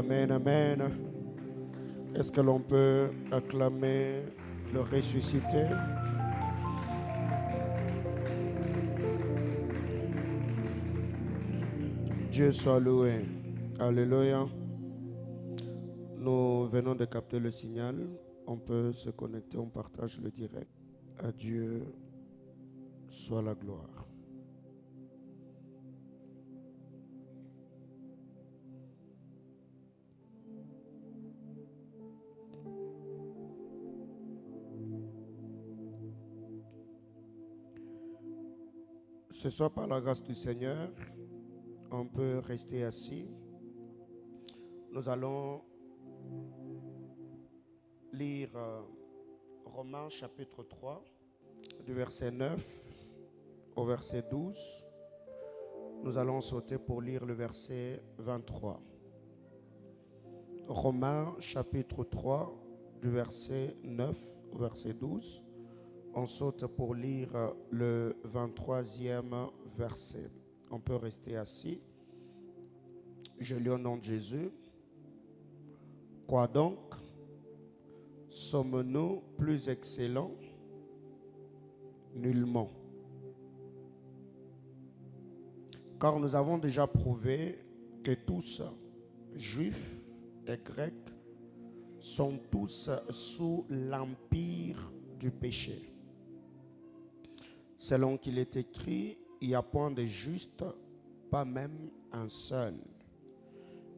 Amen, amen. Est-ce que l'on peut acclamer le ressuscité? Dieu soit loué. Alléluia. Nous venons de capter le signal. On peut se connecter, on partage le direct. À Dieu soit la gloire. Ce soir, par la grâce du Seigneur, on peut rester assis. Nous allons lire Romains chapitre 3, du verset 9 au verset 12. Nous allons sauter pour lire le verset 23. Romains chapitre 3, du verset 9 au verset 12. On saute pour lire le 23e verset. On peut rester assis. Je lis au nom de Jésus. Quoi donc? Sommes-nous plus excellents? Nullement. Car nous avons déjà prouvé que tous, juifs et grecs, sont tous sous l'empire du péché. Selon qu'il est écrit, il n'y a point de juste, pas même un seul.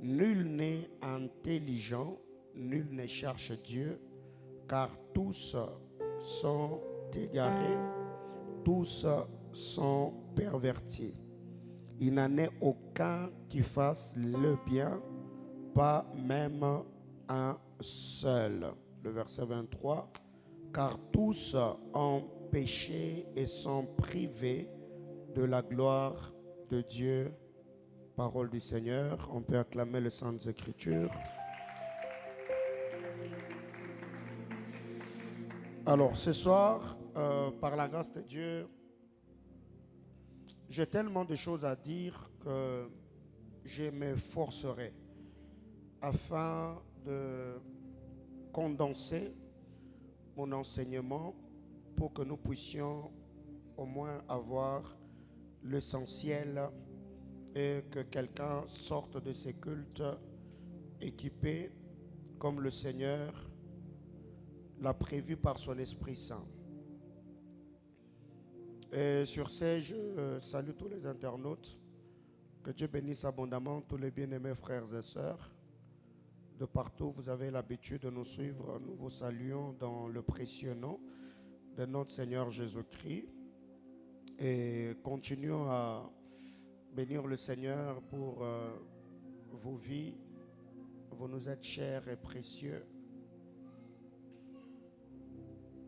Nul n'est intelligent, nul ne cherche Dieu, car tous sont égarés, tous sont pervertis. Il n'en est aucun qui fasse le bien, pas même un seul. Le verset 23, car tous ont péché et sont privés de la gloire de Dieu. Parole du Seigneur. On peut acclamer les Saintes Écritures. Alors ce soir, par la grâce de Dieu, j'ai tellement de choses à dire que je me forcerai afin de condenser mon enseignement pour que nous puissions au moins avoir l'essentiel et que quelqu'un sorte de ces cultes équipé comme le Seigneur l'a prévu par son Esprit Saint. Et sur ce, je salue tous les internautes. Que Dieu bénisse abondamment tous les bien-aimés frères et sœurs. De partout, vous avez l'habitude de nous suivre. Nous vous saluons dans le précieux nom de notre Seigneur Jésus-Christ. Et continuons à bénir le Seigneur pour vos vies. Vous nous êtes chers et précieux.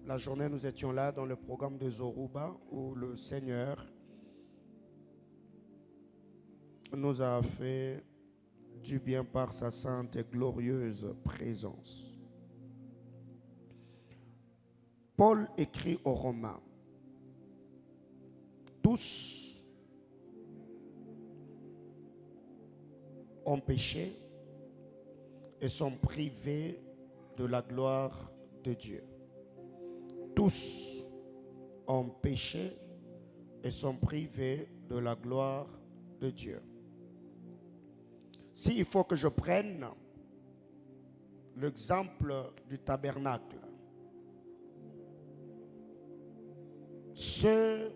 La journée, nous étions là dans le programme de Zoruba où le Seigneur nous a fait du bien par sa sainte et glorieuse présence. Paul écrit aux Romains: tous ont péché et sont privés de la gloire de Dieu. Tous ont péché et sont privés de la gloire de Dieu. S'il faut que je prenne l'exemple du tabernacle, ceux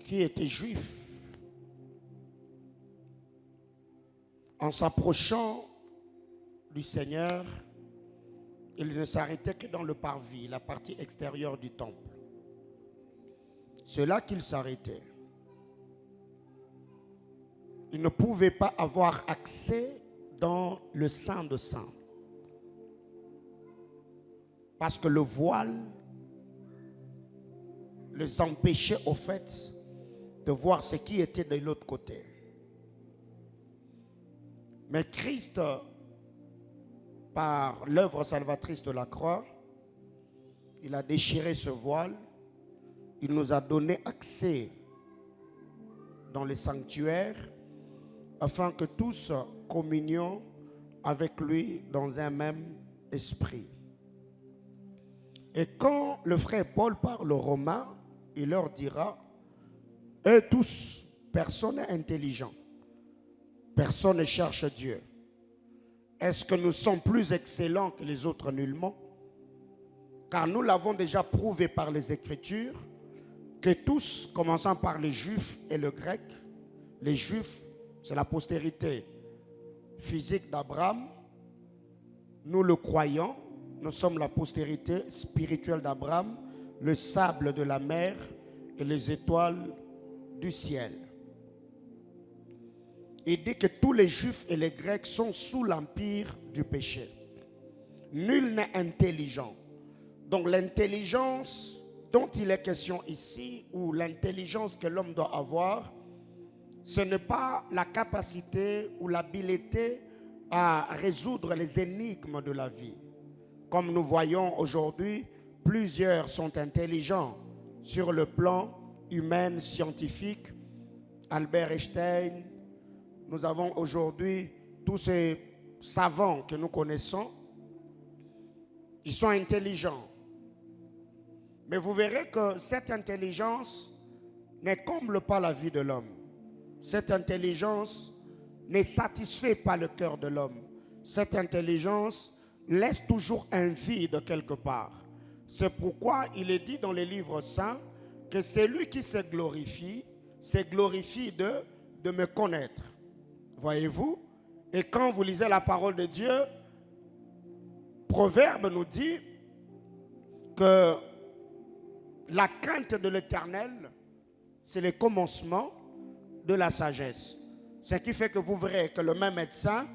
qui étaient juifs, en s'approchant du Seigneur, ils ne s'arrêtaient que dans le parvis, la partie extérieure du temple. C'est là qu'ils s'arrêtaient. Ils ne pouvaient pas avoir accès dans le Saint de Saints. Parce que le voile les empêchait au fait de voir ce qui était de l'autre côté. Mais Christ, par l'œuvre salvatrice de la croix, il a déchiré ce voile. Il nous a donné accès dans les sanctuaires afin que tous communions avec lui dans un même esprit. Et quand le frère Paul parle aux Romains, il leur dira, eux tous, personne n'est intelligent, personne ne cherche Dieu. Est-ce que nous sommes plus excellents que les autres? Nullement. Car nous l'avons déjà prouvé par les Écritures, que tous, commençant par les Juifs et le Grec, les Juifs, c'est la postérité physique d'Abraham, nous le croyons, nous sommes la postérité spirituelle d'Abraham, le sable de la mer et les étoiles du ciel. Il dit que tous les Juifs et les Grecs sont sous l'empire du péché. Nul n'est intelligent. Donc l'intelligence dont il est question ici, ou l'intelligence que l'homme doit avoir, ce n'est pas la capacité ou l'habileté à résoudre les énigmes de la vie. Comme nous voyons aujourd'hui, plusieurs sont intelligents sur le plan humain, scientifique. Albert Einstein, nous avons aujourd'hui tous ces savants que nous connaissons. Ils sont intelligents. Mais vous verrez que cette intelligence ne comble pas la vie de l'homme. Cette intelligence ne satisfait pas le cœur de l'homme. Cette intelligence laisse toujours un vide quelque part. C'est pourquoi il est dit dans les livres saints que c'est lui qui se glorifie de me connaître. Voyez-vous? Et quand vous lisez la parole de Dieu, Proverbe nous dit que la crainte de l'Éternel, c'est le commencement de la sagesse. Ce qui fait que vous verrez que le même médecin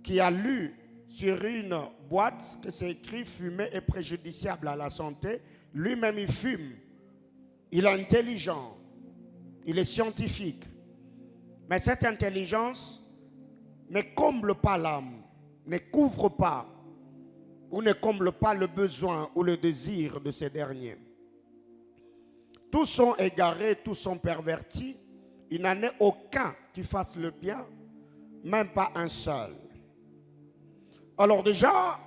qui a lu sur une boîte que c'est écrit fumer est préjudiciable à la santé, lui-même il fume. Il est intelligent, il est scientifique. Mais cette intelligence ne comble pas l'âme, ne couvre pas ou ne comble pas le besoin ou le désir de ces derniers. Tous sont égarés, tous sont pervertis. Il n'en est aucun qui fasse le bien, même pas un seul. Alors déjà,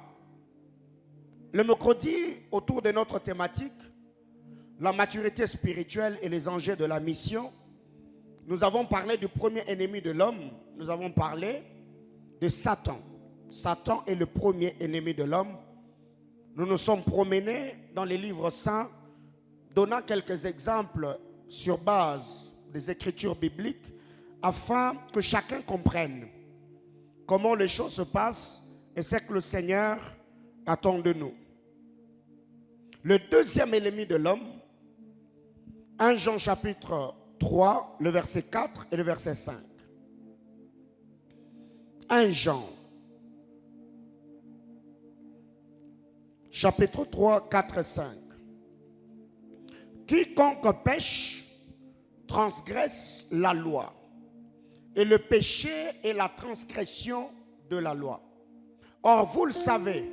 le mercredi, autour de notre thématique, la maturité spirituelle et les enjeux de la mission, nous avons parlé du premier ennemi de l'homme. Nous avons parlé de Satan. Satan est le premier ennemi de l'homme. Nous nous sommes promenés dans les livres saints, donnant quelques exemples sur base des écritures bibliques, afin que chacun comprenne comment les choses se passent et ce que le Seigneur attend de nous. Le deuxième ennemi de l'homme, 1 Jean chapitre 3, le verset 4 et le verset 5. 1 Jean chapitre 3, 4 et 5. Quiconque pêche transgresse la loi, et le péché est la transgression de la loi. Or, vous le savez,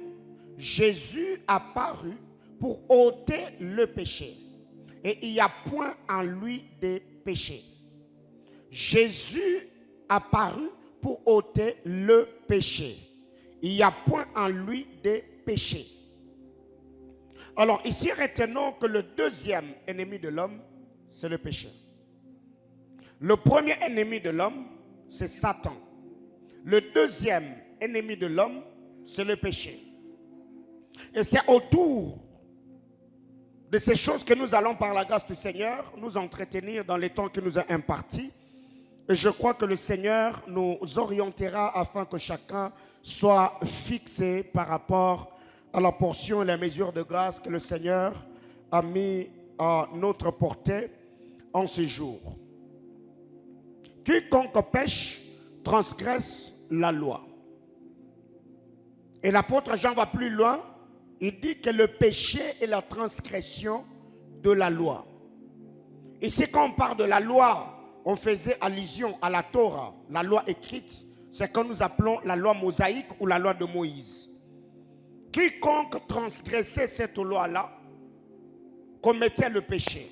Jésus a paru pour ôter le péché, et il n'y a point en lui de péché. Jésus a paru pour ôter le péché. Il n'y a point en lui de péché. Alors ici, retenons que le deuxième ennemi de l'homme, c'est le péché. Le premier ennemi de l'homme, c'est Satan. Le deuxième ennemi de l'homme, c'est le péché. Et c'est autour de ces choses que nous allons, par la grâce du Seigneur, nous entretenir dans les temps qui nous est imparti. Et je crois que le Seigneur nous orientera afin que chacun soit fixé par rapport à la portion et la mesure de grâce que le Seigneur a mis à notre portée en ce jour. Quiconque pêche transgresse la loi. Et l'apôtre Jean va plus loin. Il dit que le péché est la transgression de la loi. Ici, quand on parle de la loi, on faisait allusion à la Torah, la loi écrite. C'est ce que nous appelons la loi mosaïque ou la loi de Moïse. Quiconque transgressait cette loi-là commettait le péché.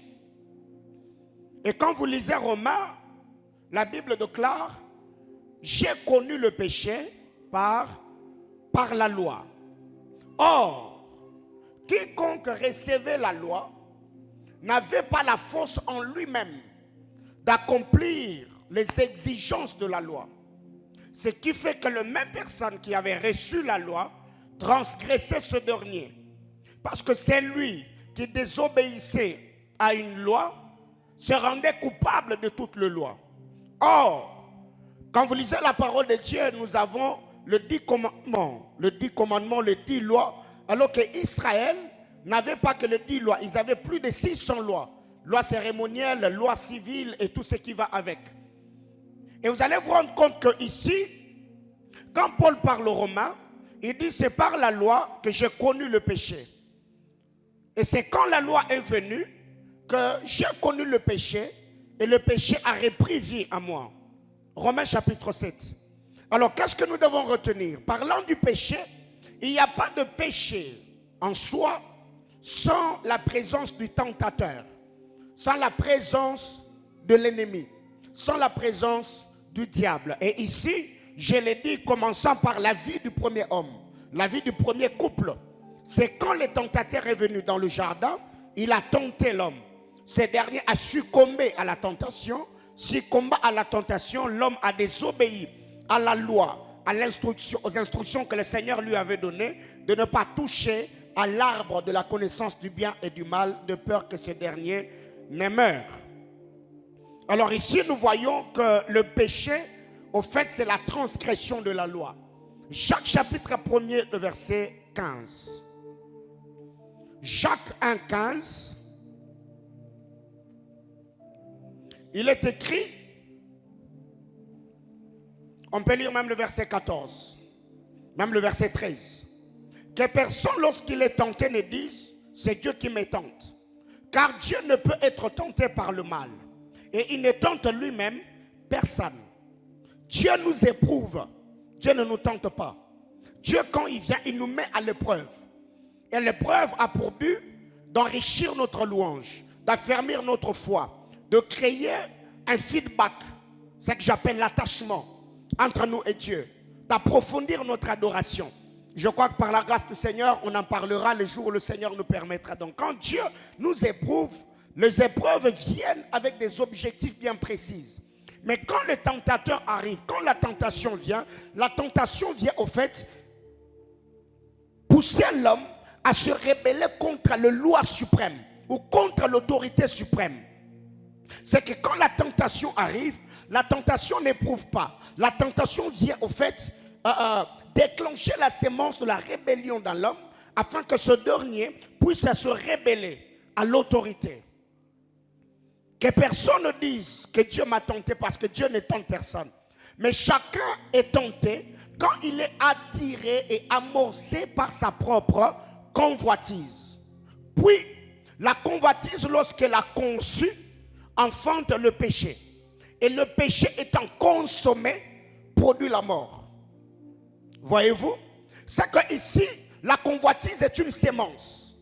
Et quand vous lisez Romains, la Bible déclare: j'ai connu le péché par par la loi. Or, quiconque recevait la loi n'avait pas la force en lui-même d'accomplir les exigences de la loi. Ce qui fait que la même personne qui avait reçu la loi transgressait ce dernier. Parce que c'est lui qui désobéissait à une loi se rendait coupable de toute la loi. Or, quand vous lisez la parole de Dieu, nous avons le 10 commandements, le 10 lois, alors qu'Israël n'avait pas que le 10 lois, ils avaient plus de 600 lois. Loi cérémonielle, loi civile et tout ce qui va avec. Et vous allez vous rendre compte que ici, quand Paul parle aux Romains, il dit c'est par la loi que j'ai connu le péché. Et c'est quand la loi est venue que j'ai connu le péché et le péché a repris vie à moi. Romains chapitre 7. Alors qu'est-ce que nous devons retenir? Parlant du péché, il n'y a pas de péché en soi sans la présence du tentateur, sans la présence de l'ennemi, sans la présence du diable. Et ici, je l'ai dit, commençant par la vie du premier homme, la vie du premier couple. C'est quand le tentateur est venu dans le jardin, il a tenté l'homme. Ce dernier a succombé à la tentation. Succombant à la tentation, l'homme a désobéi à la loi, à l'instruction, aux instructions que le Seigneur lui avait données, de ne pas toucher à l'arbre de la connaissance du bien et du mal, de peur que ce dernier ne meure. Alors ici, nous voyons que le péché, au fait, c'est la transgression de la loi. Jacques chapitre 1er, le verset 15. Jacques 1, 15. Il est écrit, on peut lire même le verset 14, même le verset 13, que personne lorsqu'il est tenté ne dise, c'est Dieu qui me tente. Car Dieu ne peut être tenté par le mal. Et il ne tente lui-même personne. Dieu nous éprouve. Dieu ne nous tente pas. Dieu, quand il vient, il nous met à l'épreuve. Et l'épreuve a pour but d'enrichir notre louange, d'affermir notre foi, de créer un feedback, ce que j'appelle l'attachement entre nous et Dieu, d'approfondir notre adoration. Je crois que par la grâce du Seigneur, on en parlera le jour où le Seigneur nous permettra. Donc quand Dieu nous éprouve, les épreuves viennent avec des objectifs bien précis. Mais quand le tentateur arrive, quand la tentation vient au fait pousser l'homme à se rebeller contre la loi suprême ou contre l'autorité suprême. C'est que quand la tentation arrive, la tentation n'éprouve pas. La tentation vient au fait déclencher la sémence de la rébellion dans l'homme afin que ce dernier puisse se rebeller à l'autorité. Que personne ne dise que Dieu m'a tenté parce que Dieu ne tente personne. Mais chacun est tenté quand il est attiré et amorcé par sa propre convoitise. Puis, la convoitise, lorsqu'elle a conçu, enfante le péché. Et le péché étant consommé, produit la mort. Voyez-vous? C'est que ici, la convoitise est une sémence.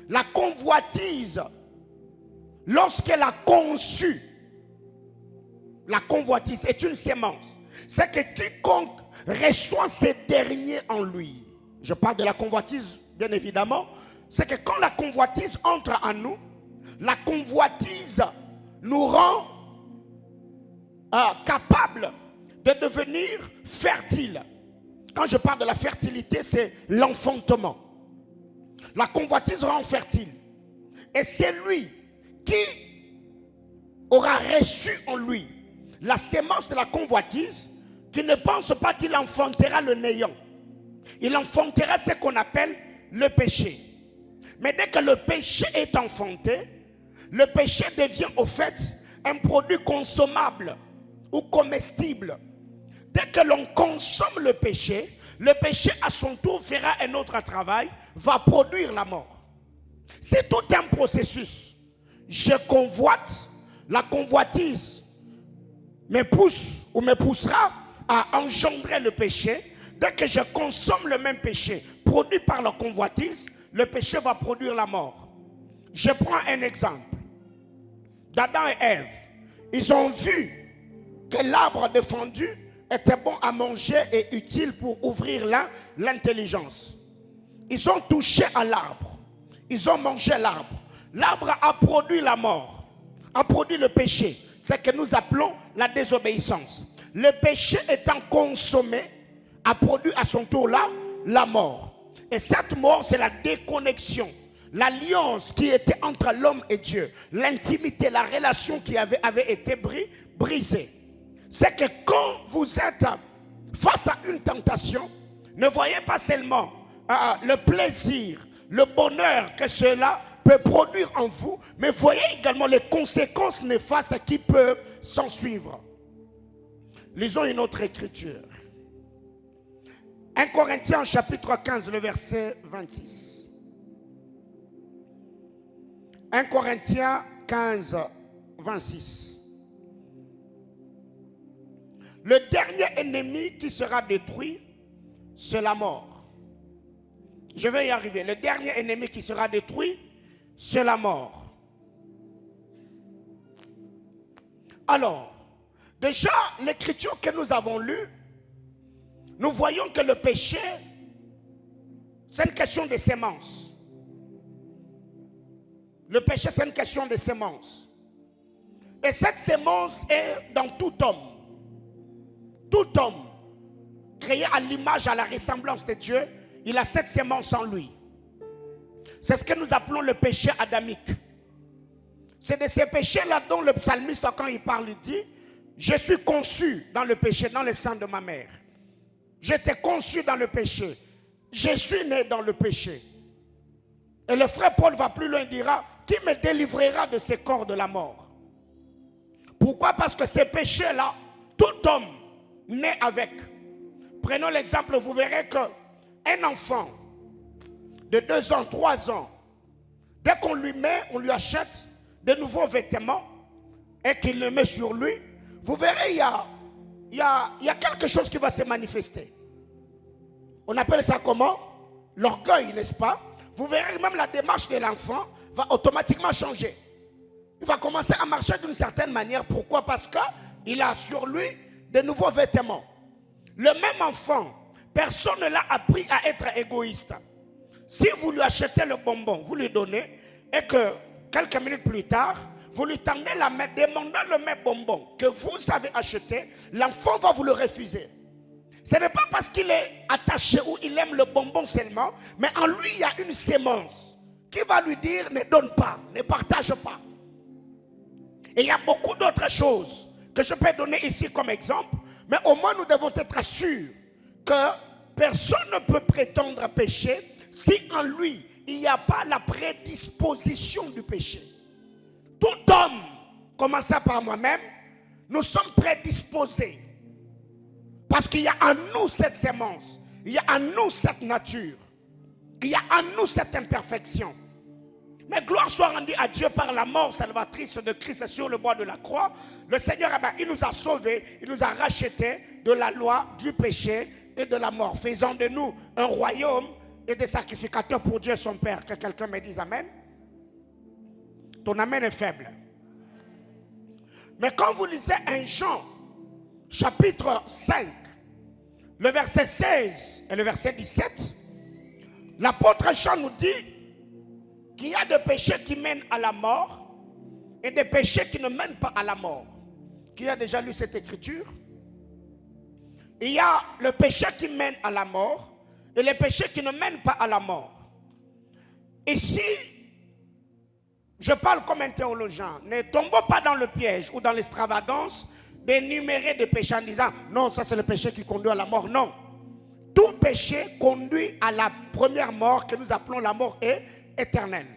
La convoitise, lorsqu'elle a conçu, la convoitise est une sémence. C'est que quiconque reçoit ces derniers en lui, je parle de la convoitise bien évidemment, c'est que quand la convoitise entre en nous, la convoitise nous rend capable de devenir fertile. Quand je parle de la fertilité, c'est l'enfantement. La convoitise rend fertile. Et c'est lui qui aura reçu en lui la sémence de la convoitise, qui ne pense pas qu'il enfantera le néant. Il enfantera ce qu'on appelle le péché. Mais dès que le péché est enfanté, le péché devient au fait un produit consommable ou comestible. Dès que l'on consomme le péché à son tour fera un autre travail, va produire la mort. C'est tout un processus. Je convoite, la convoitise me pousse ou me poussera à engendrer le péché. Dès que je consomme le même péché produit par la convoitise, le péché va produire la mort. Je prends un exemple. d'Adam et Ève, ils ont vu que l'arbre défendu était bon à manger et utile pour ouvrir l'intelligence. Ils ont touché à l'arbre. Ils ont mangé l'arbre. L'arbre a produit la mort, a produit le péché. C'est ce que nous appelons la désobéissance. Le péché étant consommé a produit à son tour la mort. Et cette mort, c'est la déconnexion, l'alliance qui était entre l'homme et Dieu, l'intimité, la relation qui avait été brisée. C'est que quand vous êtes face à une tentation, ne voyez pas seulement le plaisir, le bonheur que cela peut produire en vous, mais voyez également les conséquences néfastes qui peuvent s'en suivre. Lisons une autre écriture. 1 Corinthiens chapitre 15, le verset 26. 1 Corinthiens 15, 26. Le dernier ennemi qui sera détruit, c'est la mort. Je vais y arriver. Le dernier ennemi qui sera détruit, c'est la mort. Alors, déjà, l'écriture que nous avons lue, nous voyons que le péché, c'est une question de sémence. Le péché, c'est une question de sémence. Et cette sémence est dans tout homme. Tout homme, créé à l'image, à la ressemblance de Dieu, il a cette sémence en lui. C'est ce que nous appelons le péché adamique. C'est de ces péchés-là dont le psalmiste, quand il parle, il dit, je suis conçu dans le péché, dans le sein de ma mère. J'étais conçu dans le péché. Je suis né dans le péché. Et le frère Paul va plus loin, il dira, qui me délivrera de ces corps de la mort? Pourquoi? Parce que ces péchés-là, tout homme naît avec. Prenons l'exemple, vous verrez qu'un enfant de 2 ans, 3 ans, dès qu'on lui met, on lui achète de nouveaux vêtements et qu'il le met sur lui, vous verrez, il y a quelque chose qui va se manifester. On appelle ça comment? L'orgueil, n'est-ce pas? Vous verrez même la démarche de l'enfant va automatiquement changer. Il va commencer à marcher d'une certaine manière. Pourquoi? Parce qu'il a sur lui de nouveaux vêtements. Le même enfant, personne ne l'a appris à être égoïste. Si vous lui achetez le bonbon, vous lui donnez, et que quelques minutes plus tard, vous lui tendez la main, demandant le même bonbon que vous avez acheté, l'enfant va vous le refuser. Ce n'est pas parce qu'il est attaché ou il aime le bonbon seulement, mais en lui, il y a une sémence qui va lui dire ne donne pas, ne partage pas. Et il y a beaucoup d'autres choses que je peux donner ici comme exemple, mais au moins nous devons être sûrs que personne ne peut prétendre pécher si en lui, il n'y a pas la prédisposition du péché. Tout homme, commençant par moi-même, nous sommes prédisposés. Parce qu'il y a en nous cette sémence, il y a en nous cette nature, il y a en nous cette imperfection. Mais gloire soit rendue à Dieu par la mort salvatrice de Christ sur le bois de la croix. Le Seigneur, il nous a sauvés, il nous a rachetés de la loi, du péché et de la mort, faisant de nous un royaume et des sacrificateurs pour Dieu son Père. Que quelqu'un me dise amen. Ton amen est faible. Mais quand vous lisez 1 Jean, chapitre 5, le verset 16 et le verset 17, l'apôtre Jean nous dit qu'il y a des péchés qui mènent à la mort et des péchés qui ne mènent pas à la mort. Qui a déjà lu cette écriture? Il y a le péché qui mène à la mort et les péchés qui ne mènent pas à la mort. Ici, je parle comme un théologien. Ne tombons pas dans le piège ou dans l'extravagance d'énumérer des péchés en disant non, ça c'est le péché qui conduit à la mort. Non. Tout péché conduit à la première mort que nous appelons la mort éternelle.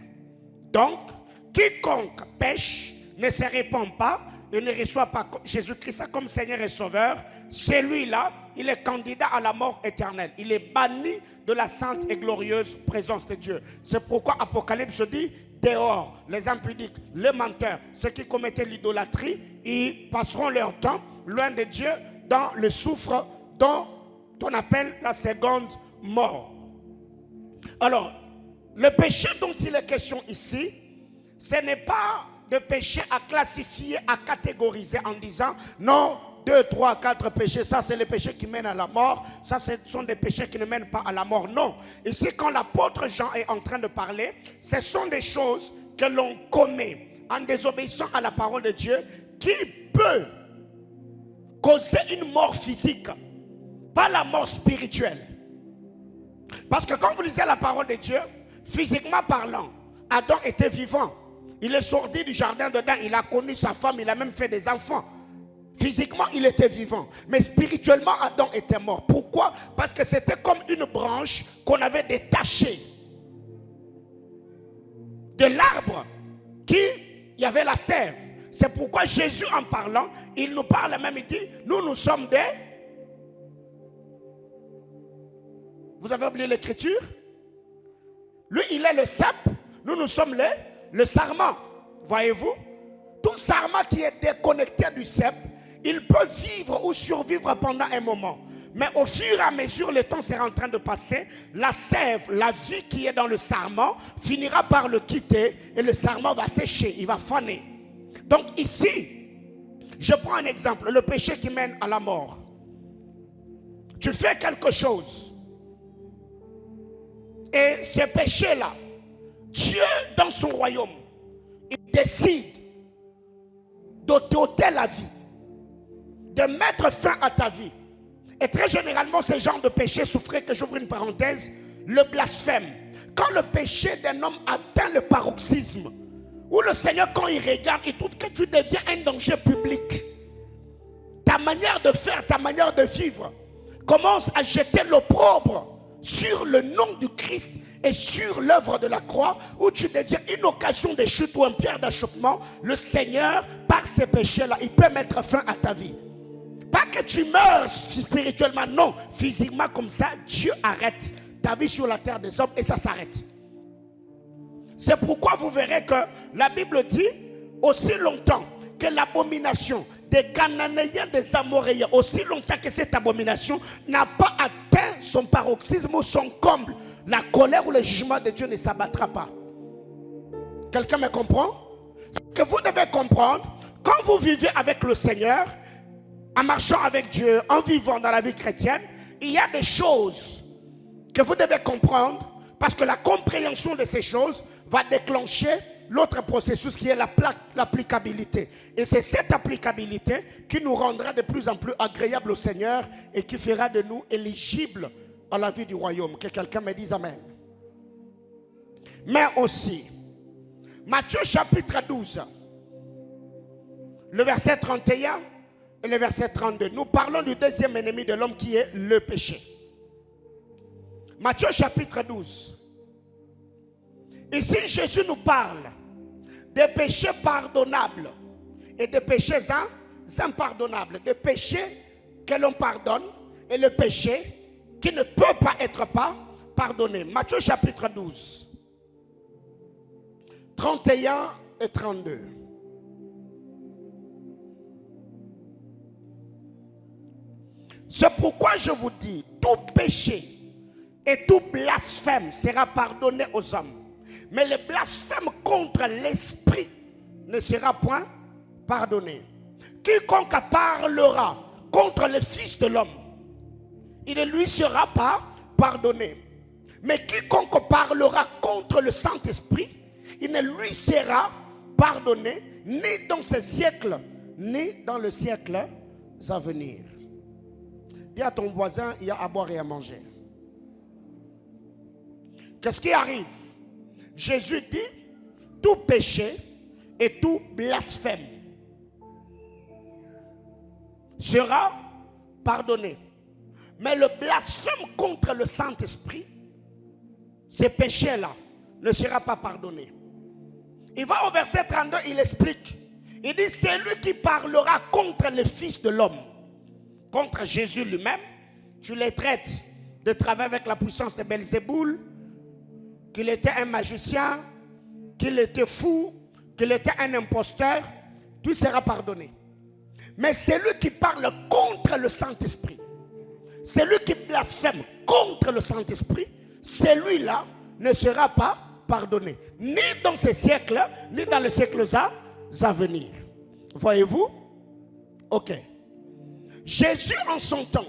Donc, quiconque pêche ne se répand pas et ne reçoit pas Jésus-Christ comme Seigneur et Sauveur, celui-là, il est candidat à la mort éternelle. Il est banni de la sainte et glorieuse présence de Dieu. C'est pourquoi Apocalypse dit dehors, les impudiques, les menteurs, ceux qui commettaient l'idolâtrie, ils passeront leur temps loin de Dieu dans le soufre dont on appelle la seconde mort. Alors, le péché dont il est question ici, ce n'est pas de péché à classifier, à catégoriser en disant non, 2, 3, 4 péchés, ça c'est les péchés qui mènent à la mort, ça ce sont des péchés qui ne mènent pas à la mort. Non. Ici, quand l'apôtre Jean est en train de parler, ce sont des choses que l'on commet en désobéissant à la parole de Dieu qui peut causer une mort physique, pas la mort spirituelle. Parce que quand vous lisez la parole de Dieu, physiquement parlant, Adam était vivant. Il est sorti du jardin d'Éden, il a connu sa femme, il a même fait des enfants. Physiquement, il était vivant. Mais spirituellement, Adam était mort. Pourquoi? Parce que c'était comme une branche qu'on avait détachée de l'arbre qui y avait la sève. C'est pourquoi Jésus, en parlant, il nous parle même, il dit, nous sommes des... Vous avez oublié l'écriture? Lui, il est le cep, nous sommes le sarment. Voyez-vous? Tout sarment qui est déconnecté du cep, il peut vivre ou survivre pendant un moment. Mais au fur et à mesure, le temps sera en train de passer, la sève, la vie qui est dans le sarment, finira par le quitter et le sarment va sécher, il va faner. Donc ici, je prends un exemple, le péché qui mène à la mort. Tu fais quelque chose. Et ce péché-là, Dieu dans son royaume, il décide de t'ôter la vie, de mettre fin à ta vie. Et très généralement, ce genre de péché souffrait, que j'ouvre une parenthèse, le blasphème. Quand le péché d'un homme atteint le paroxysme, où le Seigneur, quand il regarde, il trouve que tu deviens un danger public. Ta manière de faire, ta manière de vivre, commence à jeter l'opprobre sur le nom du Christ et sur l'œuvre de la croix, où tu deviens une occasion de chute ou un pierre d'achoppement. Le Seigneur, par ces péchés-là, il peut mettre fin à ta vie. Pas que tu meurs spirituellement, non. Physiquement comme ça, Dieu arrête ta vie sur la terre des hommes et ça s'arrête. C'est pourquoi vous verrez que la Bible dit, aussi longtemps que l'abomination des Cananéens, des Amoréens, aussi longtemps que cette abomination n'a pas atteint son paroxysme ou son comble, la colère ou le jugement de Dieu ne s'abattra pas. Quelqu'un me comprend? Que vous devez comprendre, quand vous vivez avec le Seigneur, en marchant avec Dieu, en vivant dans la vie chrétienne, il y a des choses que vous devez comprendre, parce que la compréhension de ces choses va déclencher l'autre processus qui est l'applicabilité. Et c'est cette applicabilité qui nous rendra de plus en plus agréables au Seigneur et qui fera de nous éligibles à la vie du royaume. Que quelqu'un me dise Amen. Mais aussi, Matthieu chapitre 12, le verset 31 et le verset 32. Nous parlons du deuxième ennemi de l'homme qui est le péché. Matthieu chapitre 12. Ici, Jésus nous parle des péchés pardonnables et des péchés impardonnables. Des péchés que l'on pardonne et le péché qui ne peut pas être pardonné. Matthieu chapitre 12, 31 et 32. C'est pourquoi je vous dis, tout péché et tout blasphème sera pardonné aux hommes. Mais le blasphème contre l'esprit ne sera point pardonné. Quiconque parlera contre le Fils de l'homme, il ne lui sera pas pardonné. Mais quiconque parlera contre le Saint-Esprit, il ne lui sera pardonné, ni dans ce siècle, ni dans le siècle à venir. Dis à ton voisin, il y a à boire et à manger. Qu'est-ce qui arrive? Jésus dit, tout péché et tout blasphème sera pardonné. Mais le blasphème contre le Saint-Esprit, ce péché-là, ne sera pas pardonné. Il va au verset 32, il explique. Il dit, c'est lui qui parlera contre le Fils de l'homme, contre Jésus lui-même. Tu les traites de travailler avec la puissance de Belzéboul, qu'il était un magicien, qu'il était fou, qu'il était un imposteur, tout sera pardonné. Mais celui qui parle contre le Saint-Esprit, celui qui blasphème contre le Saint-Esprit, celui-là ne sera pas pardonné. Ni dans ces siècles, ni dans les siècles à venir. Voyez-vous? Ok. Jésus en son temps,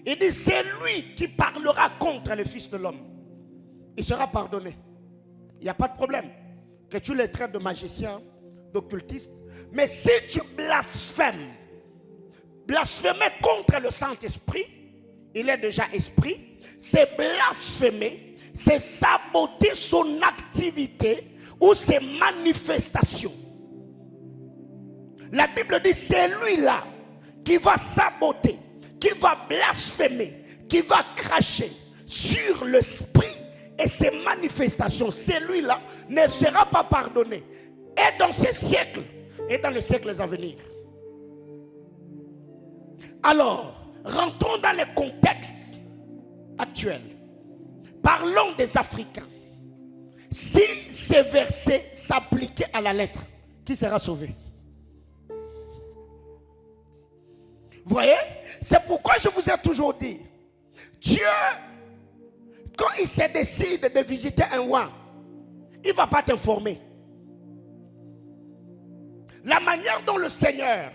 il dit c'est lui qui parlera contre le Fils de l'homme. Il sera pardonné. Il n'y a pas de problème. Que tu les traites de magicien, d'occultiste. Mais si tu blasphèmes, blasphémer contre le Saint-Esprit, il est déjà esprit, c'est blasphémer, c'est saboter son activité ou ses manifestations. La Bible dit c'est lui-là qui va saboter, qui va blasphémer, qui va cracher sur l'esprit et ses manifestations. Celui-là ne sera pas pardonné. Et dans ce siècle et dans les siècles à venir. Alors, rentrons dans le contexte actuel. Parlons des Africains. Si ces versets s'appliquaient à la lettre, qui sera sauvé? Vous voyez? C'est pourquoi je vous ai toujours dit, Dieu, quand il se décide de visiter un roi, il ne va pas t'informer. La manière dont le Seigneur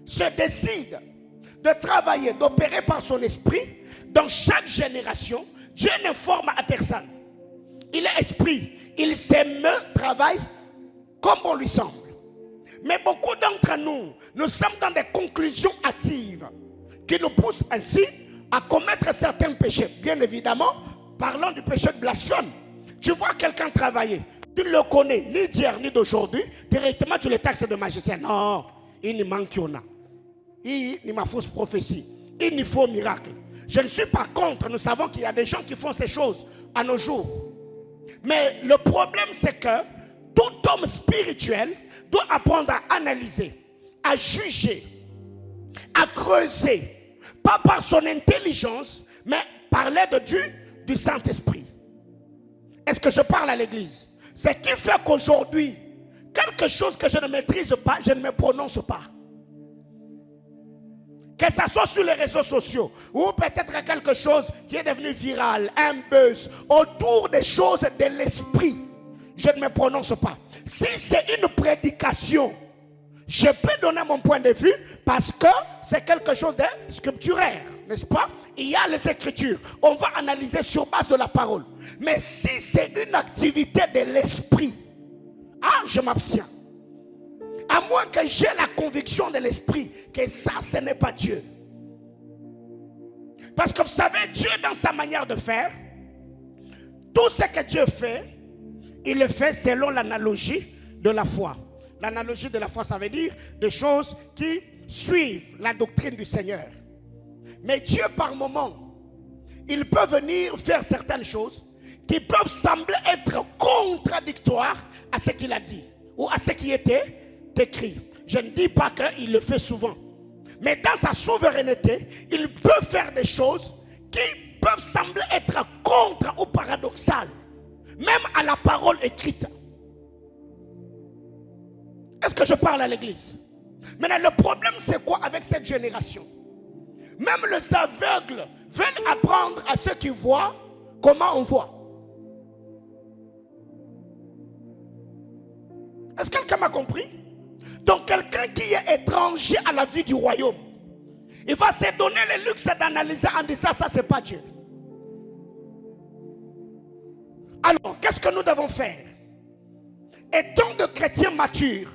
se décide de travailler, d'opérer par son esprit, dans chaque génération, Dieu n'informe à personne. Il est esprit, il s'émeut, travaille comme on lui semble. Mais beaucoup d'entre nous, nous sommes dans des conclusions hâtives qui nous poussent ainsi à commettre certains péchés. Bien évidemment, parlant du péché de blasphème. Tu vois quelqu'un travailler, tu ne le connais ni d'hier ni d'aujourd'hui, directement tu le taxes de magicien. Non, il n'y manque qu'il y en a. Il n'y a fausse prophétie. Il n'y faut miracle. Je ne suis pas contre, nous savons qu'il y a des gens qui font ces choses à nos jours. Mais le problème c'est que tout homme spirituel doit apprendre à analyser, à juger, à creuser, pas par son intelligence, mais par l'aide du Saint-Esprit. Est-ce que je parle à l'église? Ce qui fait qu'aujourd'hui, quelque chose que je ne maîtrise pas, je ne me prononce pas. Que ce soit sur les réseaux sociaux ou peut-être quelque chose qui est devenu viral, un buzz, autour des choses de l'esprit, je ne me prononce pas. Si c'est une prédication, je peux donner mon point de vue parce que c'est quelque chose de scripturaire, n'est-ce pas? Il y a les Écritures, on va analyser sur base de la parole. Mais si c'est une activité de l'esprit, je m'abstiens. À moins que j'ai la conviction de l'esprit que ça, ce n'est pas Dieu. Parce que vous savez, Dieu dans sa manière de faire, tout ce que Dieu fait, il le fait selon l'analogie de la foi. L'analogie de la foi, ça veut dire des choses qui suivent la doctrine du Seigneur. Mais Dieu, par moment, il peut venir faire certaines choses qui peuvent sembler être contradictoires à ce qu'il a dit ou à ce qui était écrit. Je ne dis pas qu'il le fait souvent. Mais dans sa souveraineté, il peut faire des choses qui peuvent sembler être contre ou paradoxales. Même à la parole écrite. Est-ce que je parle à l'église? Maintenant, le problème, c'est quoi avec cette génération? Même les aveugles veulent apprendre à ceux qui voient comment on voit. Est-ce que quelqu'un m'a compris? Donc, quelqu'un qui est étranger à la vie du royaume, il va se donner le luxe d'analyser en disant ça, c'est pas Dieu. Alors, qu'est-ce que nous devons faire? Étant de chrétiens matures,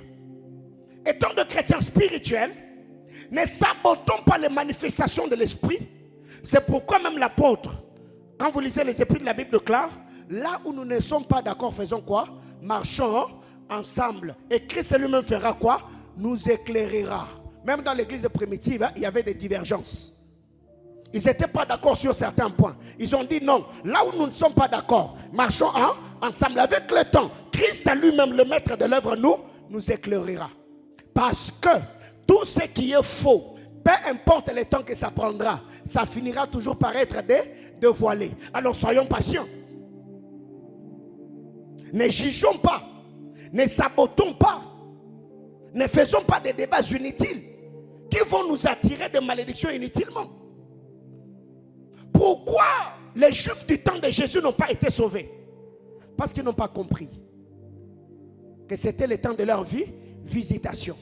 étant de chrétiens spirituels, ne sabotons pas les manifestations de l'esprit. C'est pourquoi même l'apôtre, quand vous lisez les épîtres de la Bible déclare, là où nous ne sommes pas d'accord, faisons quoi? Marchons ensemble. Et Christ lui-même fera quoi? Nous éclairera. Même dans l'église primitive, il y avait des divergences. Ils n'étaient pas d'accord sur certains points. Ils ont dit non, là où nous ne sommes pas d'accord, marchons ensemble. Avec le temps, Christ lui-même, le maître de l'œuvre, nous éclairera. Parce que tout ce qui est faux, peu importe le temps que ça prendra, ça finira toujours par être dévoilé. Alors soyons patients. Ne jugeons pas. Ne sabotons pas. Ne faisons pas des débats inutiles qui vont nous attirer de malédictions inutilement. Pourquoi les Juifs du temps de Jésus n'ont pas été sauvés? Parce qu'ils n'ont pas compris que c'était le temps de leur vie, visitation.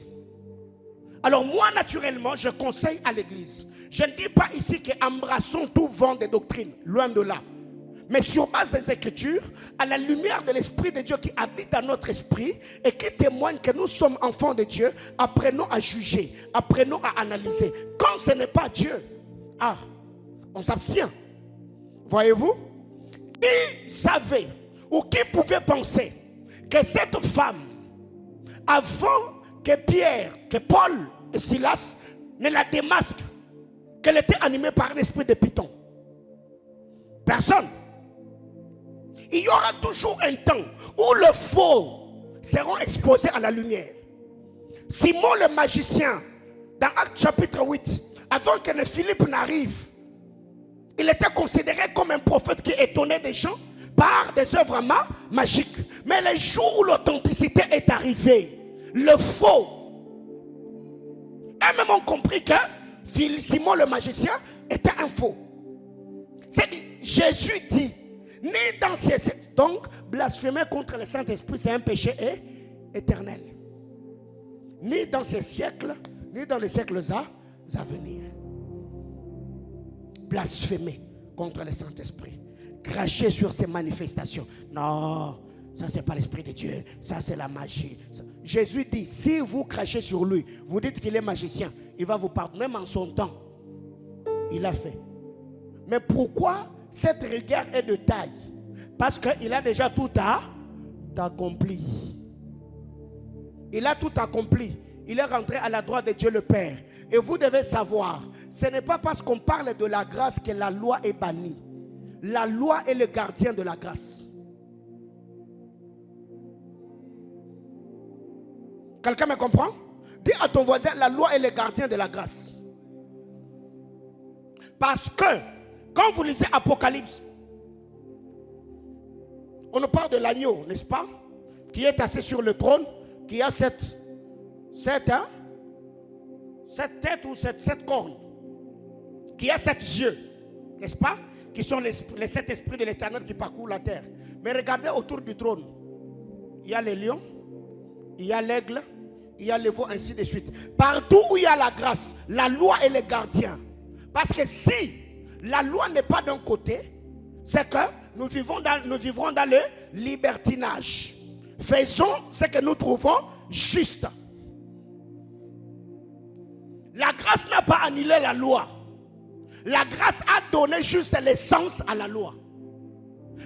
Alors moi, naturellement, je conseille à l'église. Je ne dis pas ici qu'embrassons tout vent des doctrines, loin de là. Mais sur base des Écritures, à la lumière de l'Esprit de Dieu qui habite dans notre esprit et qui témoigne que nous sommes enfants de Dieu, apprenons à juger, apprenons à analyser. Quand ce n'est pas Dieu, on s'abstient. Voyez-vous? Qui savait ou qui pouvait penser que cette femme, avant que Pierre, que Paul et Silas ne la démasquent, qu'elle était animée par un esprit de python? Personne. Il y aura toujours un temps où le faux seront exposés à la lumière. Simon le magicien, dans Actes chapitre 8, avant que le Philippe n'arrive, il était considéré comme un prophète qui étonnait des gens par des œuvres magiques. Mais le jour où l'authenticité est arrivée, le faux, eux-mêmes ont compris que Simon le magicien était un faux. Jésus dit, ni dans ces... Donc, blasphémer contre le Saint-Esprit, c'est un péché éternel. Ni dans ces siècles, ni dans les siècles à venir. Blasphémer contre le Saint-Esprit. Cracher sur ses manifestations. Non, ça c'est pas l'Esprit de Dieu. Ça c'est la magie. Jésus dit, si vous crachez sur lui, vous dites qu'il est magicien, il va vous pardonner. Même en son temps, il a fait. Mais pourquoi cette rigueur est de taille? Parce qu'il a déjà tout accompli. Il a tout accompli. Il est rentré à la droite de Dieu le Père. Et vous devez savoir, ce n'est pas parce qu'on parle de la grâce que la loi est bannie. La loi est le gardien de la grâce. Quelqu'un me comprend? Dis à ton voisin, la loi est le gardien de la grâce. Parce que, quand vous lisez Apocalypse, on nous parle de l'agneau, n'est-ce pas? Qui est assis sur le trône, qui a cette tête ou cette corne, qui a 7 yeux, n'est-ce pas? Qui sont les 7 esprits de l'Éternel qui parcourent la terre. Mais regardez autour du trône, il y a les lions, il y a l'aigle, il y a le veau, ainsi de suite. Partout où il y a la grâce, la loi est le gardien. Parce que si la loi n'est pas d'un côté, c'est que nous vivrons dans le libertinage. Faisons ce que nous trouvons juste. La grâce n'a pas annulé la loi. La grâce a donné juste l'essence à la loi.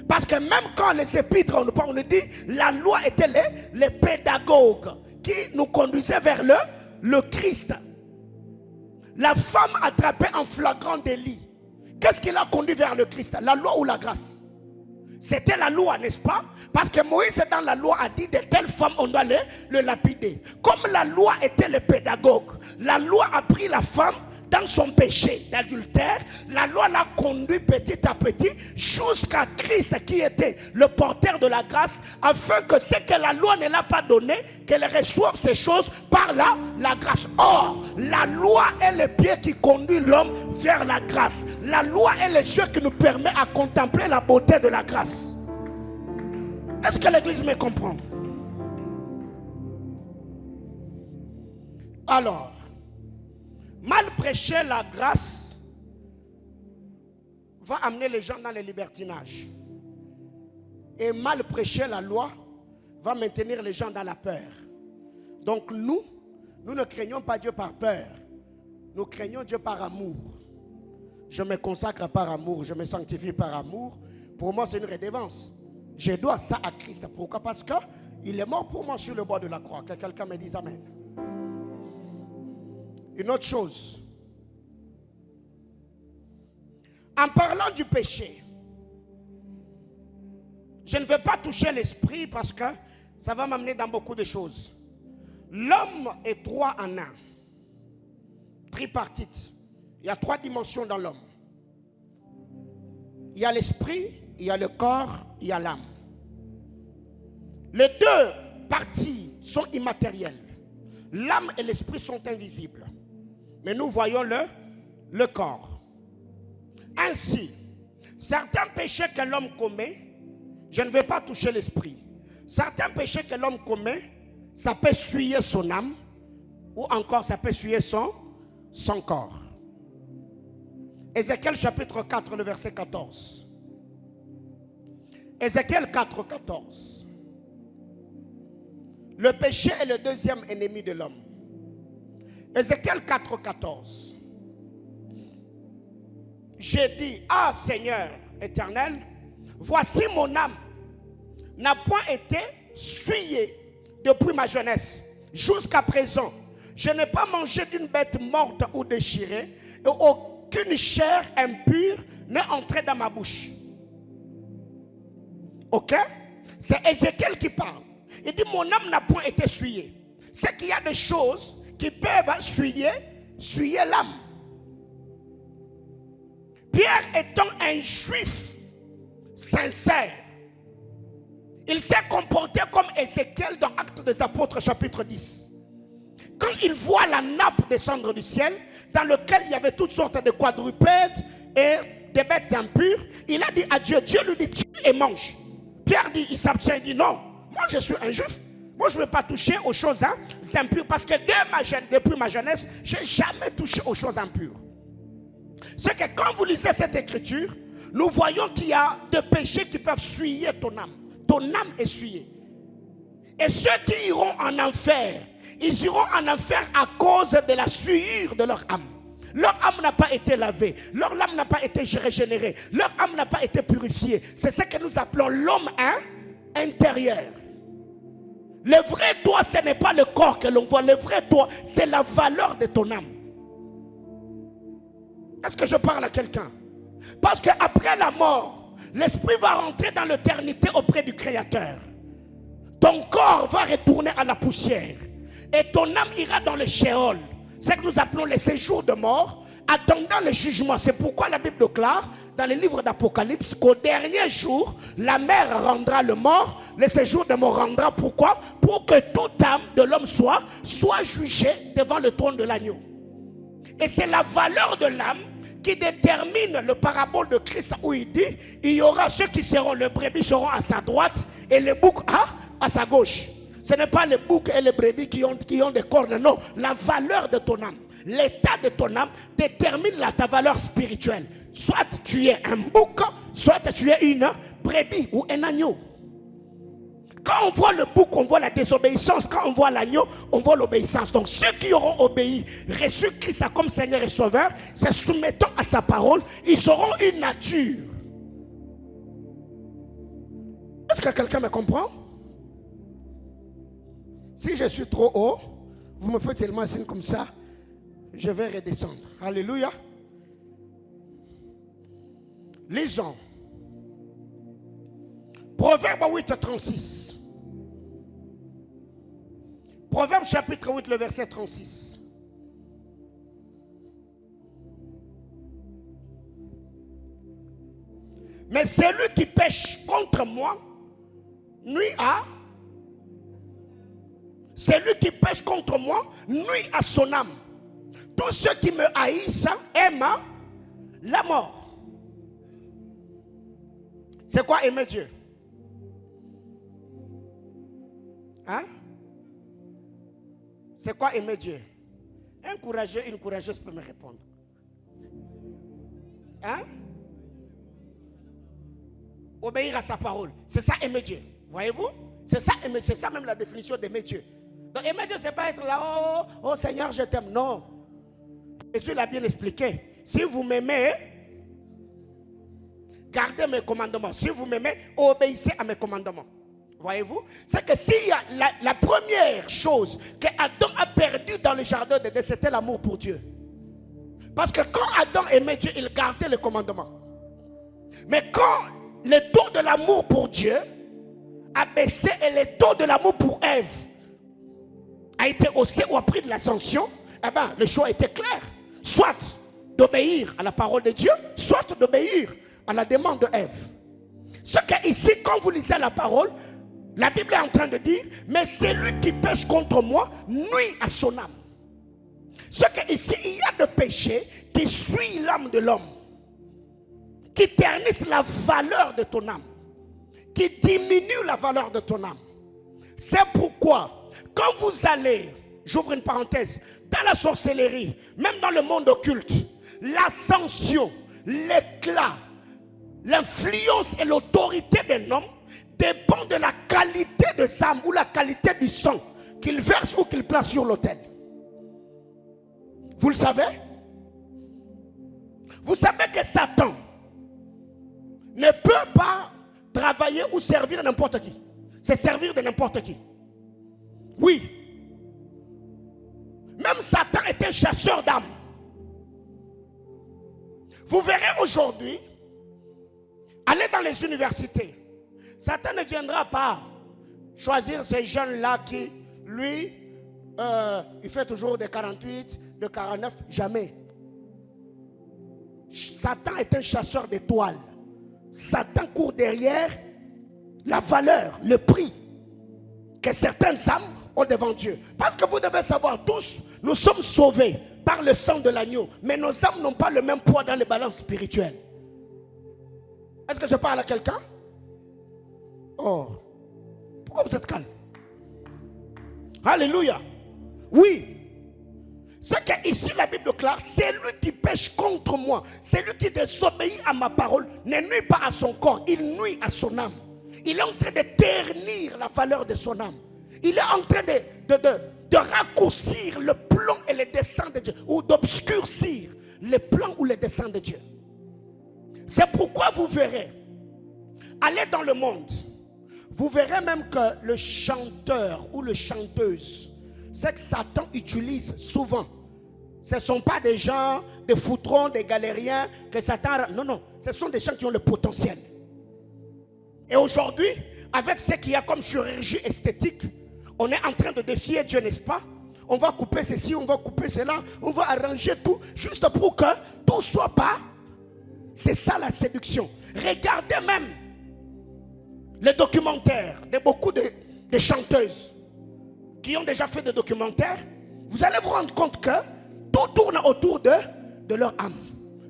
Parce que même quand les épîtres, on nous dit, la loi était les pédagogues qui nous conduisaient vers le Christ. La femme attrapée en flagrant délit, qu'est-ce qui l'a conduit vers le Christ? La loi ou la grâce? C'était la loi, n'est-ce pas? Parce que Moïse dans la loi a dit de telles femmes on doit le lapider. Comme la loi était le pédagogue, la loi a pris la femme dans son péché d'adultère. La loi l'a conduit petit à petit jusqu'à Christ qui était le porteur de la grâce, afin que ce que la loi ne l'a pas donné, qu'elle reçoive ces choses par la grâce. Or, la loi est le pied qui conduit l'homme vers la grâce. La loi est les yeux qui nous permet à contempler la beauté de la grâce. Est-ce que l'église me comprend? Alors, mal prêcher la grâce va amener les gens dans le libertinage. Et mal prêcher la loi va maintenir les gens dans la peur. Donc nous ne craignons pas Dieu par peur. Nous craignons Dieu par amour. Je me consacre par amour, je me sanctifie par amour. Pour moi, c'est une rédévance. Je dois ça à Christ. Pourquoi? Parce qu'il est mort pour moi sur le bois de la croix. Que quelqu'un me dise amen. Une autre chose. En parlant du péché, je ne vais pas toucher l'esprit parce que ça va m'amener dans beaucoup de choses. L'homme est 3 en 1. Tripartite. Il y a 3 dimensions dans l'homme. Il y a l'esprit, il y a le corps, il y a l'âme. Les 2 parties sont immatérielles. L'âme et l'esprit sont invisibles. Mais nous voyons le corps. Ainsi, certains péchés que l'homme commet, je ne vais pas toucher l'esprit. Certains péchés que l'homme commet, ça peut souiller son âme. Ou encore, ça peut souiller son corps. Ézéchiel chapitre 4, le verset 14. Ézéchiel 4, 14. Le péché est le deuxième ennemi de l'homme. Ézéchiel 4, 14. J'ai dit, ah Seigneur éternel, voici mon âme n'a point été souillée depuis ma jeunesse jusqu'à présent. Je n'ai pas mangé d'une bête morte ou déchirée, et aucune chair impure n'est entrée dans ma bouche. Ok? C'est Ézéchiel qui parle. Il dit, mon âme n'a point été souillée. C'est qu'il y a des choses qui peuvent souiller l'âme. Pierre étant un juif sincère, il s'est comporté comme Ézéchiel dans Actes des Apôtres chapitre 10. Quand il voit la nappe descendre du ciel, dans lequel il y avait toutes sortes de quadrupèdes et des bêtes impures, il a dit à Dieu, Dieu lui dit, tue et mange. Pierre dit, il s'abstient, il dit non, moi je suis un juif, moi je ne veux pas toucher aux choses impures, parce que depuis ma jeunesse, je n'ai jamais touché aux choses impures. C'est que quand vous lisez cette écriture, nous voyons qu'il y a des péchés qui peuvent souiller ton âme. Ton âme est souillée. Et ceux qui iront en enfer, ils iront en enfer à cause de la souillure de leur âme. Leur âme n'a pas été lavée, leur âme n'a pas été régénérée, leur âme n'a pas été purifiée. C'est ce que nous appelons l'homme intérieur. Le vrai toi, ce n'est pas le corps que l'on voit. Le vrai toi, c'est la valeur de ton âme. Est-ce que je parle à quelqu'un? Parce qu'après la mort, l'esprit va rentrer dans l'éternité auprès du Créateur. Ton corps va retourner à la poussière. Et ton âme ira dans le Sheol. C'est ce que nous appelons les séjours de mort, attendant le jugement. C'est pourquoi la Bible déclare dans le livre d'Apocalypse qu'au dernier jour, la mer rendra le mort, le séjour de mort rendra. Pourquoi? Pour que toute âme de l'homme soit jugée devant le trône de l'agneau. Et c'est la valeur de l'âme qui détermine le parabole de Christ où il dit, il y aura ceux qui seront, les brebis seront à sa droite et les boucs à sa gauche. Ce n'est pas les boucs et les brebis qui ont des cornes, non. La valeur de ton âme, l'état de ton âme détermine ta valeur spirituelle. Soit tu es un bouc, soit tu es une brebis ou un agneau. Quand on voit le bouc, on voit la désobéissance. Quand on voit l'agneau, on voit l'obéissance. Donc ceux qui auront obéi, reçu Christ comme Seigneur et Sauveur, se soumettant à sa parole, ils auront une nature. Est-ce que quelqu'un me comprend? Si je suis trop haut, vous me faites tellement un signe comme ça, je vais redescendre. Alléluia. Lisons. Proverbe 8, 36. Proverbe chapitre 8, le verset 36. Mais celui qui pêche contre moi nuit à... Celui qui pêche contre moi nuit à son âme. Tous ceux qui me haïssent aiment la mort. C'est quoi aimer Dieu? Hein? C'est quoi aimer Dieu? Un courageux, une courageuse peut me répondre. Hein? Obéir à sa parole. C'est ça aimer Dieu. Voyez-vous? C'est ça même la définition d'aimer Dieu. Donc aimer Dieu, c'est pas être là, oh Seigneur, je t'aime. Non. Jésus l'a bien expliqué. Si vous m'aimez, gardez mes commandements. Si vous m'aimez, obéissez à mes commandements. Voyez-vous? C'est que s'il y a la première chose que Adam a perdue dans le jardin d'Éden, c'était l'amour pour Dieu. Parce que quand Adam aimait Dieu, il gardait les commandements. Mais quand le taux de l'amour pour Dieu a baissé et le taux de l'amour pour Ève a été haussé ou a pris de l'ascension, eh bien, le choix était clair. Soit d'obéir à la parole de Dieu, soit d'obéir à la demande d'Ève. Ce que ici, quand vous lisez la parole, la Bible est en train de dire, mais celui qui pêche contre moi nuit à son âme. Ce que ici, il y a de péché qui suit l'âme de l'homme, qui ternissent la valeur de ton âme, qui diminue la valeur de ton âme. C'est pourquoi, quand vous allez j'ouvre une parenthèse, dans la sorcellerie, même dans le monde occulte, l'ascension, l'éclat, l'influence et l'autorité d'un homme dépend de la qualité des âmes ou la qualité du sang qu'il verse ou qu'il place sur l'autel. Vous le savez? Vous savez que Satan ne peut pas travailler ou servir n'importe qui. C'est servir de n'importe qui. Oui. Même Satan est un chasseur d'âmes. Vous verrez aujourd'hui, allez dans les universités. Satan ne viendra pas choisir ces jeunes-là qui, lui, il fait toujours des 48, de 49, jamais. Satan est un chasseur d'étoiles. Satan court derrière la valeur, le prix que certaines âmes ont devant Dieu. Parce que vous devez savoir tous, nous sommes sauvés par le sang de l'agneau. Mais nos âmes n'ont pas le même poids dans les balances spirituelles. Est-ce que je parle à quelqu'un? Oh, pourquoi vous êtes calme? Alléluia. Oui. Ce que ici la Bible déclare, c'est lui qui pêche contre moi. C'est lui qui désobéit à ma parole. Ne nuit pas à son corps, il nuit à son âme. Il est en train de ternir la valeur de son âme. Il est en train de raccourcir le plan et les desseins de Dieu. Ou d'obscurcir les plans ou les desseins de Dieu. C'est pourquoi vous verrez, allez dans le monde, vous verrez même que le chanteur ou le chanteuse, c'est que Satan utilise souvent. Ce ne sont pas des gens, des foutrons, des galériens que Satan... Non, non, ce sont des gens qui ont le potentiel. Et aujourd'hui, avec ce qu'il y a comme chirurgie esthétique, on est en train de défier Dieu, n'est-ce pas? On va couper ceci, on va couper cela, on va arranger tout, juste pour que tout soit pas. C'est ça la séduction. Regardez même les documentaires de beaucoup de chanteuses qui ont déjà fait des documentaires. Vous allez vous rendre compte que tout tourne autour de leur âme.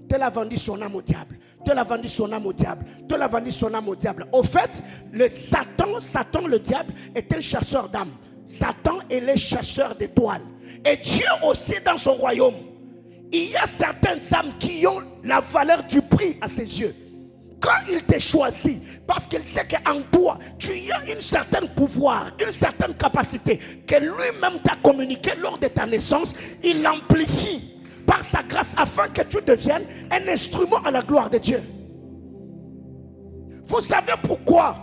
Tel a vendu son âme au diable. Tel a vendu son âme au diable. Tel a vendu son âme au diable. Au fait, Satan, le diable, est un chasseur d'âmes. Satan est le chasseur d'étoiles. Et Dieu aussi dans son royaume. Il y a certaines âmes qui ont la valeur du prix à ses yeux. Quand il te choisit, parce qu'il sait qu'en toi, tu as une certaine pouvoir, une certaine capacité que lui-même t'a communiqué lors de ta naissance, il l'amplifie par sa grâce afin que tu deviennes un instrument à la gloire de Dieu. Vous savez pourquoi,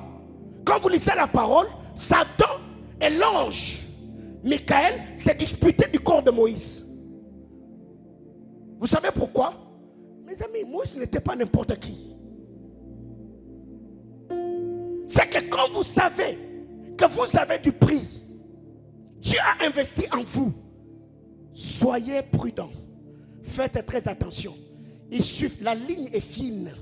quand vous lisez la parole, Satan et l'ange Michael s'est disputé du corps de Moïse. Vous savez pourquoi? Mes amis, Moïse n'était pas n'importe qui. C'est que quand vous savez que vous avez du prix, Dieu a investi en vous. Soyez prudents. Faites très attention. La ligne est fine.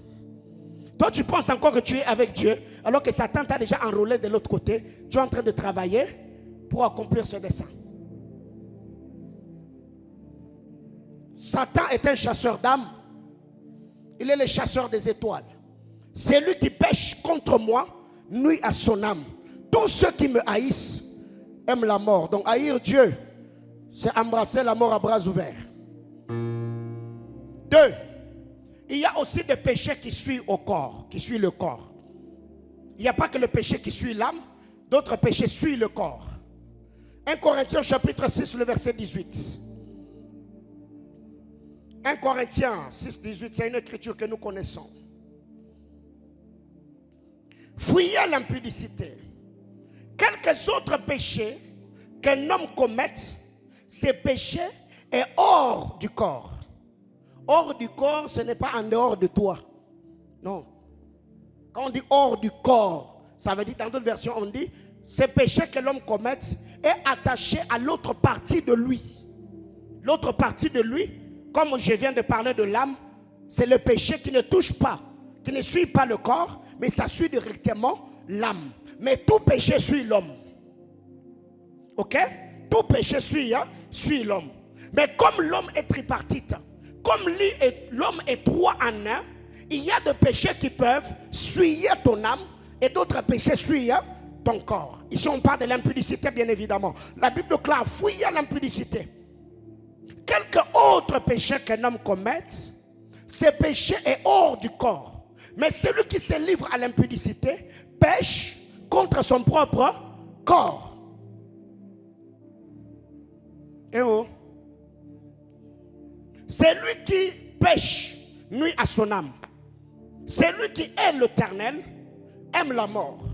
Toi, tu penses encore que tu es avec Dieu, alors que Satan t'a déjà enrôlé de l'autre côté. Tu es en train de travailler pour accomplir ce dessein. Satan est un chasseur d'âmes. Il est le chasseur des étoiles. C'est lui qui pêche contre moi, nuit à son âme. Tous ceux qui me haïssent aiment la mort. Donc haïr Dieu, c'est embrasser la mort à bras ouverts. 2. Il y a aussi des péchés qui suivent au corps, qui suivent le corps. Il n'y a pas que le péché qui suit l'âme, d'autres péchés suivent le corps. 1 Corinthiens chapitre 6, le verset 18. 1 Corinthiens 6, 18, c'est une écriture que nous connaissons. Fuyez l'impudicité. Quelques autres péchés qu'un homme commette, ces péchés est hors du corps. Hors du corps, ce n'est pas en dehors de toi. Non. Quand on dit hors du corps, ça veut dire, dans d'autres versions, on dit, ce péché que l'homme commette est attaché à l'autre partie de lui. L'autre partie de lui, comme je viens de parler de l'âme, c'est le péché qui ne touche pas, qui ne suit pas le corps, mais ça suit directement l'âme. Mais tout péché suit l'homme. Ok? Tout péché suit l'homme. Mais comme l'homme est tripartite, comme l'homme est 3 en 1, il y a des péchés qui peuvent suivre ton âme et d'autres péchés suivent ton corps. Ici, on parle de l'impudicité, bien évidemment. La Bible déclare, fuyez l'impudicité. Quelque autre péché qu'un homme commette, ce péché est hors du corps. Mais celui qui se livre à l'impudicité pêche contre son propre corps. Et oh, celui qui pêche nuit à son âme. Celui qui hait l'Éternel aime la mort.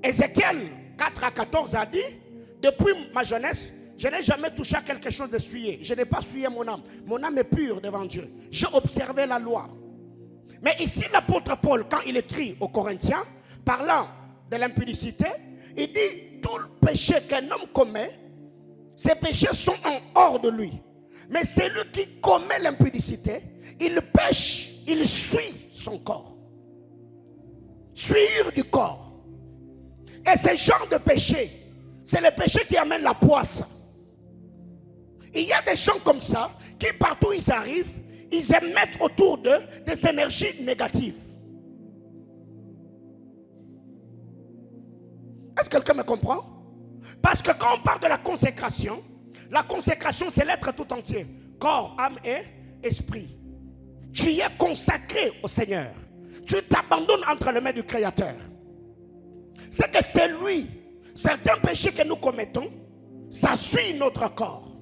Ézéchiel 4 à 14 a dit, depuis ma jeunesse, je n'ai jamais touché à quelque chose de souillé. Je n'ai pas souillé mon âme. Mon âme est pure devant Dieu. J'ai observé la loi. Mais ici, l'apôtre Paul, quand il écrit aux Corinthiens, parlant de l'impudicité, il dit, tout le péché qu'un homme commet, ces péchés sont en hors de lui. Mais celui qui commet l'impudicité, il pêche, il suit son corps. Suivre du corps. Et ce genre de péché, c'est le péché qui amène la poisse. Il y a des gens comme ça, qui partout où ils arrivent, ils émettent autour d'eux des énergies négatives. Est-ce que quelqu'un me comprend? Parce que quand on parle de la consécration c'est l'être tout entier. Corps, âme et esprit. Tu y es consacré au Seigneur. Tu t'abandonnes entre les mains du Créateur. C'est que c'est lui. Certains péchés que nous commettons, ça suit notre corps.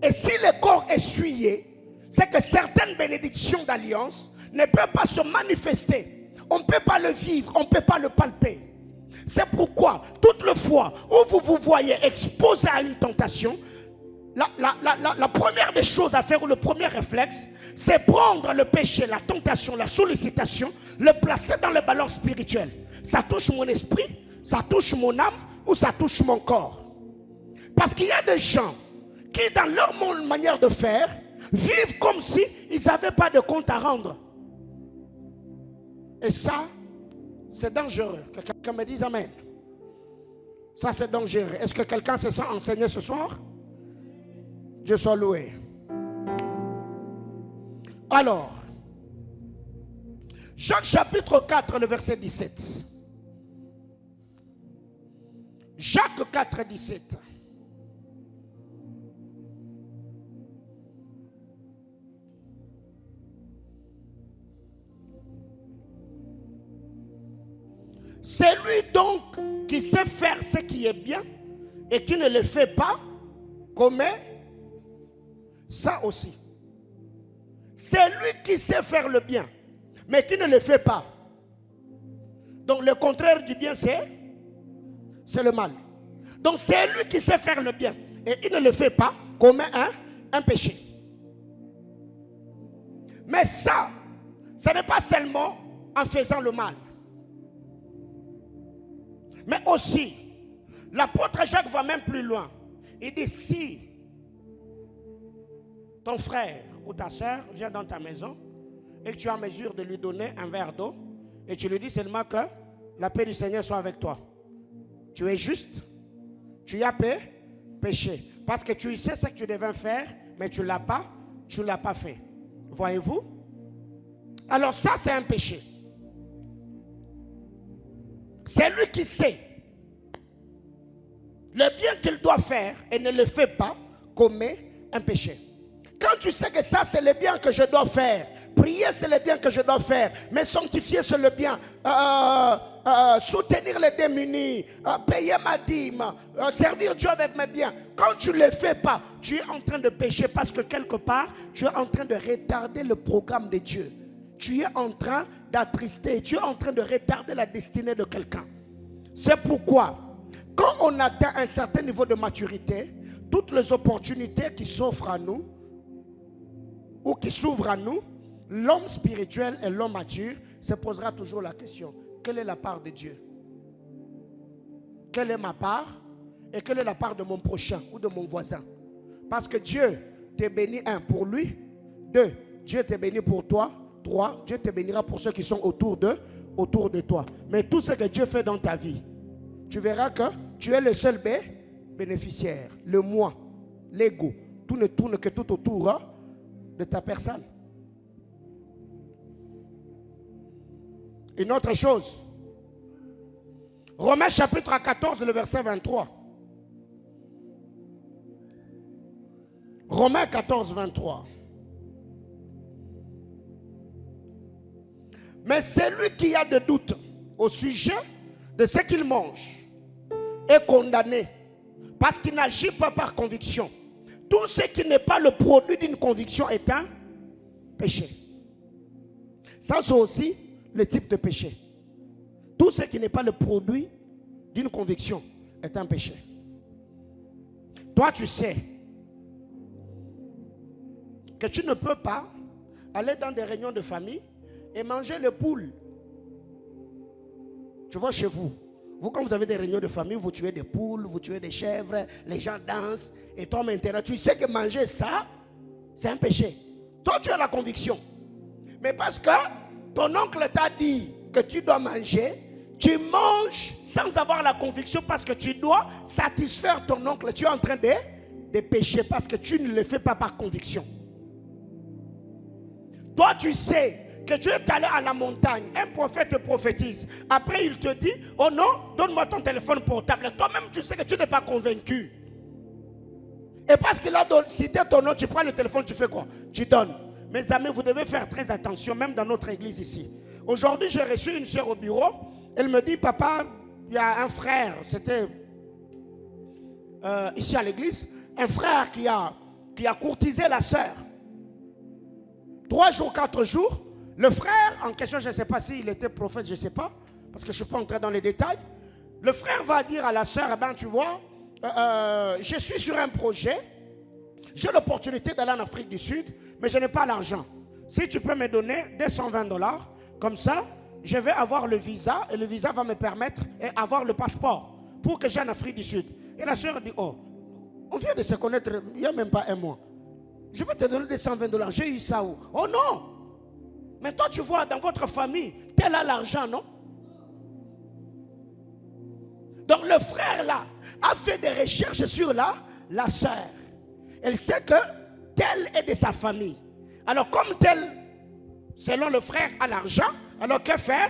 Et si le corps est souillé, c'est que certaines bénédictions d'alliance ne peuvent pas se manifester. On ne peut pas le vivre, on ne peut pas le palper. C'est pourquoi, toutes les fois où vous vous voyez exposé à une tentation, la première des choses à faire, ou le premier réflexe, c'est prendre le péché, la tentation, la sollicitation, le placer dans le ballon spirituel. Ça touche mon esprit, ça touche mon âme, ou ça touche mon corps. Parce qu'il y a des gens qui, dans leur manière de faire, vivent comme si ils n'avaient pas de compte à rendre. Et ça, c'est dangereux. Que quelqu'un me dise amen. Ça, c'est dangereux. Est-ce que quelqu'un se sent enseigné ce soir? Dieu soit loué. Alors, Jacques chapitre 4, le verset 17. Jacques 4, 17. C'est lui donc qui sait faire ce qui est bien et qui ne le fait pas, commet ça aussi. C'est lui qui sait faire le bien, mais qui ne le fait pas. Donc le contraire du bien, c'est le mal. Donc c'est lui qui sait faire le bien et il ne le fait pas, commet un péché. Mais ça, ce n'est pas seulement en faisant le mal. Mais aussi, l'apôtre Jacques va même plus loin. Il dit, si ton frère ou ta soeur vient dans ta maison et que tu es en mesure de lui donner un verre d'eau et tu lui dis seulement que la paix du Seigneur soit avec toi. Tu es juste, tu as péché. Parce que tu sais ce que tu devais faire, mais tu ne l'as pas fait. Voyez-vous? Alors ça, c'est un péché. C'est lui qui sait le bien qu'il doit faire et ne le fait pas, commet un péché. Quand tu sais que ça c'est le bien que je dois faire, prier c'est le bien que je dois faire, me sanctifier c'est le bien, soutenir les démunis, payer ma dîme, servir Dieu avec mes biens. Quand tu ne le fais pas, tu es en train de pécher parce que quelque part, tu es en train de retarder le programme de Dieu. Tu es en train d'attrister, tu es en train de retarder la destinée de quelqu'un. C'est pourquoi, quand on atteint un certain niveau de maturité, toutes les opportunités qui s'offrent à nous, ou qui s'ouvrent à nous, l'homme spirituel et l'homme mature se posera toujours la question, quelle est la part de Dieu? Quelle est ma part? Et quelle est la part de mon prochain ou de mon voisin? Parce que Dieu te bénit, un, pour lui. Deux, Dieu te bénit pour toi. 3, Dieu te bénira pour ceux qui sont autour de toi. Mais tout ce que Dieu fait dans ta vie, tu verras que tu es le seul bénéficiaire. Le moi, l'ego, tout ne tourne que tout autour de ta personne. Une autre chose, Romains chapitre 14, le verset 23. Romains 14, 23. Mais celui qui a de doutes au sujet de ce qu'il mange est condamné parce qu'il n'agit pas par conviction. Tout ce qui n'est pas le produit d'une conviction est un péché. Ça, c'est aussi le type de péché. Tout ce qui n'est pas le produit d'une conviction est un péché. Toi, tu sais que tu ne peux pas aller dans des réunions de famille et manger le poule. Tu vois chez vous. Vous, quand vous avez des réunions de famille, vous tuez des poules, vous tuez des chèvres, les gens dansent, et toi maintenant, tu sais que manger ça, c'est un péché. Toi, tu as la conviction. Mais parce que ton oncle t'a dit que tu dois manger, tu manges sans avoir la conviction parce que tu dois satisfaire ton oncle. Tu es en train de pécher parce que tu ne le fais pas par conviction. Toi, tu sais que tu es allé à la montagne, un prophète te prophétise. Après, il te dit, oh non, donne-moi ton téléphone portable. Toi-même, tu sais que tu n'es pas convaincu. Et parce qu'il a cité ton nom, tu prends le téléphone, tu fais quoi? Tu donnes. Mes amis, vous devez faire très attention, même dans notre église ici. Aujourd'hui, j'ai reçu une soeur au bureau. Elle me dit, papa, il y a un frère, c'était ici à l'église, un frère qui a courtisé la soeur. 3 jours, 4 jours, le frère en question, je ne sais pas s'il était prophète, je ne sais pas, parce que je ne suis pas entré dans les détails. Le frère va dire à la soeur, eh ben, tu vois, je suis sur un projet, j'ai l'opportunité d'aller en Afrique du Sud, mais je n'ai pas l'argent. Si tu peux me donner $220, comme ça, je vais avoir le visa, et le visa va me permettre d'avoir le passeport pour que j'aille en Afrique du Sud. Et la soeur dit, oh, on vient de se connaître il n'y a même pas un mois. Je vais te donner $220, j'ai eu ça où? Oh non! Mais toi, tu vois, dans votre famille, tel a l'argent, non? Donc le frère là a fait des recherches sur la sœur. Elle sait que tel est de sa famille. Alors comme tel, selon le frère, a l'argent, alors que faire?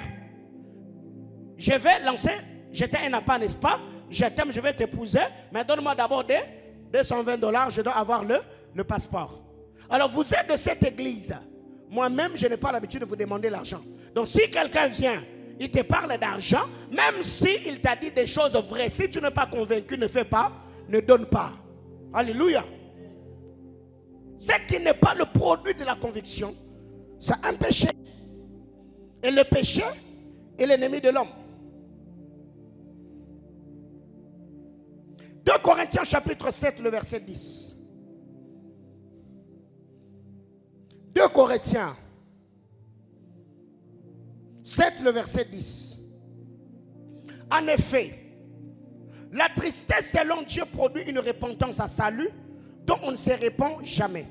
Je vais lancer, j'étais un appât, n'est-ce pas? Je t'aime, je vais t'épouser, mais donne-moi d'abord des $220, je dois avoir le passeport. Alors vous êtes de cette église. Moi-même, je n'ai pas l'habitude de vous demander l'argent. Donc si quelqu'un vient, il te parle d'argent, même s'il t'a dit des choses vraies, si tu n'es pas convaincu, ne fais pas, ne donne pas. Alléluia. Ce qui n'est pas le produit de la conviction, c'est un péché. Et le péché est l'ennemi de l'homme. 2 Corinthiens chapitre 7, le verset 10. 2 Corinthiens 7, le verset 10. En effet, la tristesse selon Dieu produit une repentance à salut dont on ne se répand jamais.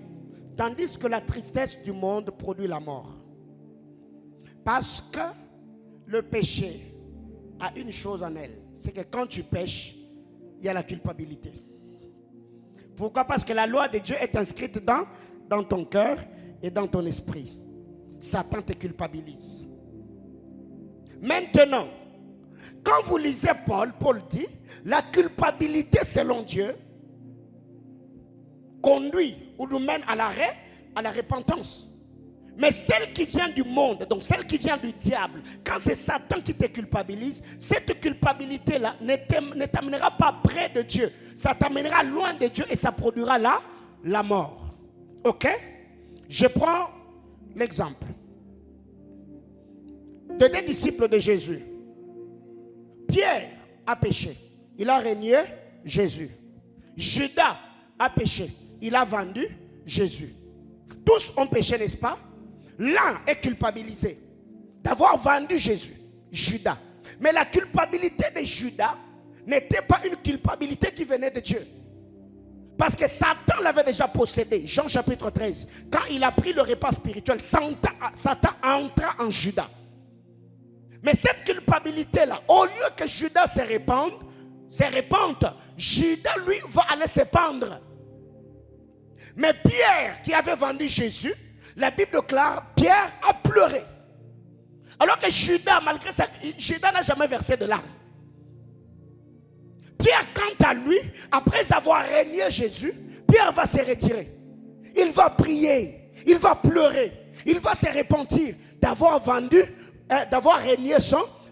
Tandis que la tristesse du monde produit la mort. Parce que le péché a une chose en elle. C'est que quand tu pêches, il y a la culpabilité. Pourquoi? Parce que la loi de Dieu est inscrite dans ton cœur et dans ton esprit. Satan te culpabilise. Maintenant, quand vous lisez Paul dit, la culpabilité selon Dieu conduit ou nous mène à la repentance. Mais celle qui vient du monde, donc celle qui vient du diable, quand c'est Satan qui te culpabilise, cette culpabilité-là ne t'amènera pas près de Dieu. Ça t'amènera loin de Dieu et ça produira la mort. Ok? Je prends l'exemple de 2 disciples de Jésus. Pierre a péché. Il a renié Jésus. Judas a péché. Il a vendu Jésus. Tous ont péché, n'est-ce pas? L'un est culpabilisé d'avoir vendu Jésus, Judas. Mais la culpabilité de Judas n'était pas une culpabilité qui venait de Dieu. Parce que Satan l'avait déjà possédé. Jean chapitre 13. Quand il a pris le repas spirituel, Satan entra en Judas. Mais cette culpabilité-là, au lieu que Judas se répande, Judas, lui, va aller se pendre. Mais Pierre, qui avait vendu Jésus, la Bible déclare, Pierre a pleuré. Alors que Judas, malgré ça, Judas n'a jamais versé de larmes. Pierre, quant à lui, après avoir régné Jésus, Pierre va se retirer. Il va prier, il va pleurer, il va se repentir d'avoir vendu, d'avoir régné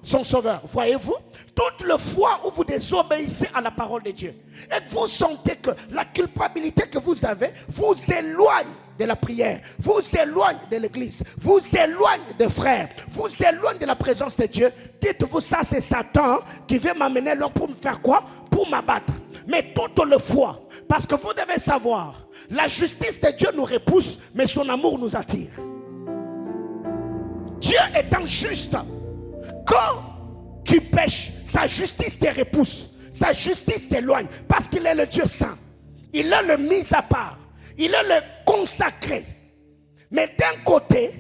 son sauveur. Voyez-vous, toute la fois où vous désobéissez à la parole de Dieu et que vous sentez que la culpabilité que vous avez vous éloigne de la prière, vous éloigne de l'église, vous éloigne des frères, vous éloigne de la présence de Dieu, dites-vous, ça c'est Satan qui veut m'amener là pour me faire quoi? Pour m'abattre. Mais toute la fois, parce que vous devez savoir, la justice de Dieu nous repousse, mais son amour nous attire. Dieu étant juste, quand tu pêches, sa justice te repousse, sa justice t'éloigne, parce qu'il est le Dieu saint, il est le mis à part, il est le consacré. Mais d'un côté,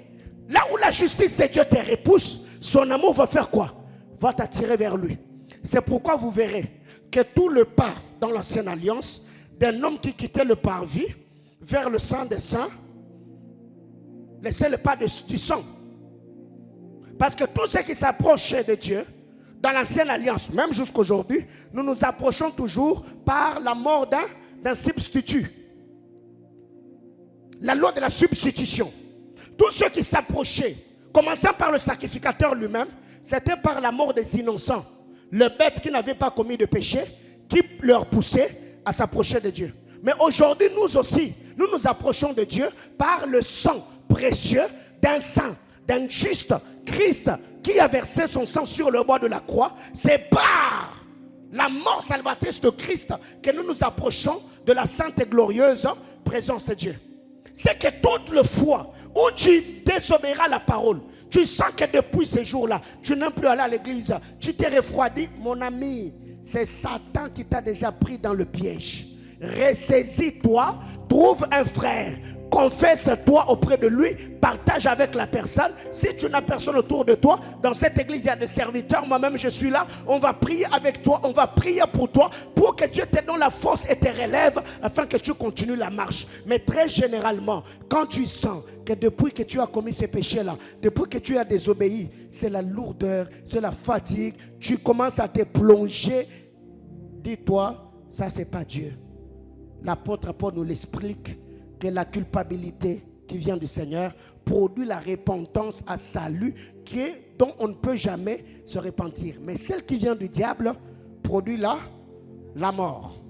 là où la justice de Dieu te repousse, son amour va faire quoi? Va t'attirer vers lui. C'est pourquoi vous verrez que tout le pas dans l'ancienne alliance d'un homme qui quittait le parvis vers le sang des saints laissait le pas du sang. Parce que tous ceux qui s'approchaient de Dieu dans l'ancienne alliance, même jusqu'aujourd'hui, nous nous approchons toujours par la mort d'un substitut. La loi de la substitution. Tous ceux qui s'approchaient, commençant par le sacrificateur lui-même, c'était par la mort des innocents. Le bête qui n'avait pas commis de péché, qui leur poussait à s'approcher de Dieu. Mais aujourd'hui, nous aussi, nous nous approchons de Dieu par le sang précieux d'un saint, d'un juste Christ qui a versé son sang sur le bois de la croix. C'est par la mort salvatrice de Christ que nous nous approchons de la sainte et glorieuse présence de Dieu. C'est que toute la fois où tu désobéiras la parole, tu sens que depuis ces jours-là, tu n'aimes plus aller à l'église, tu t'es refroidi, mon ami, c'est Satan qui t'a déjà pris dans le piège. Ressaisis-toi, trouve un frère, confesse-toi auprès de lui, partage avec la personne. Si tu n'as personne autour de toi, dans cette église il y a des serviteurs, moi-même je suis là, on va prier avec toi, on va prier pour toi, pour que Dieu te donne la force et te relève, afin que tu continues la marche. Mais très généralement, quand tu sens que depuis que tu as commis ces péchés-là, depuis que tu as désobéi, c'est la lourdeur, c'est la fatigue, tu commences à te plonger, dis-toi, ça c'est pas Dieu. L'apôtre Paul nous l'explique, que la culpabilité qui vient du Seigneur produit la repentance à salut dont on ne peut jamais se repentir. Mais celle qui vient du diable produit la mort.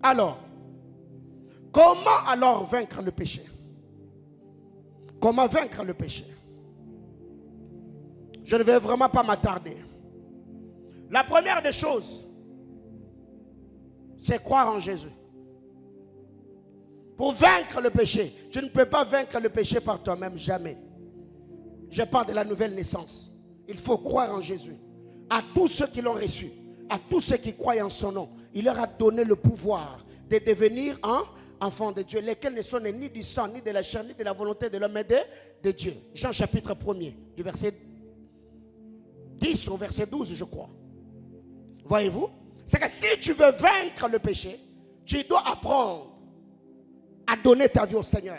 Alors, comment alors vaincre le péché? Comment vaincre le péché? Je ne vais vraiment pas m'attarder. La première des choses, c'est croire en Jésus. Pour vaincre le péché, tu ne peux pas vaincre le péché par toi-même, jamais. Je parle de la nouvelle naissance. Il faut croire en Jésus. À tous ceux qui l'ont reçu, à tous ceux qui croient en son nom, il leur a donné le pouvoir de devenir enfants de Dieu, lesquels ne sont nés ni du sang, ni de la chair, ni de la volonté de l'homme, mais de Dieu. Jean chapitre 1er, du verset 10 au verset 12, je crois. Voyez-vous? C'est que si tu veux vaincre le péché, tu dois apprendre à donner ta vie au Seigneur.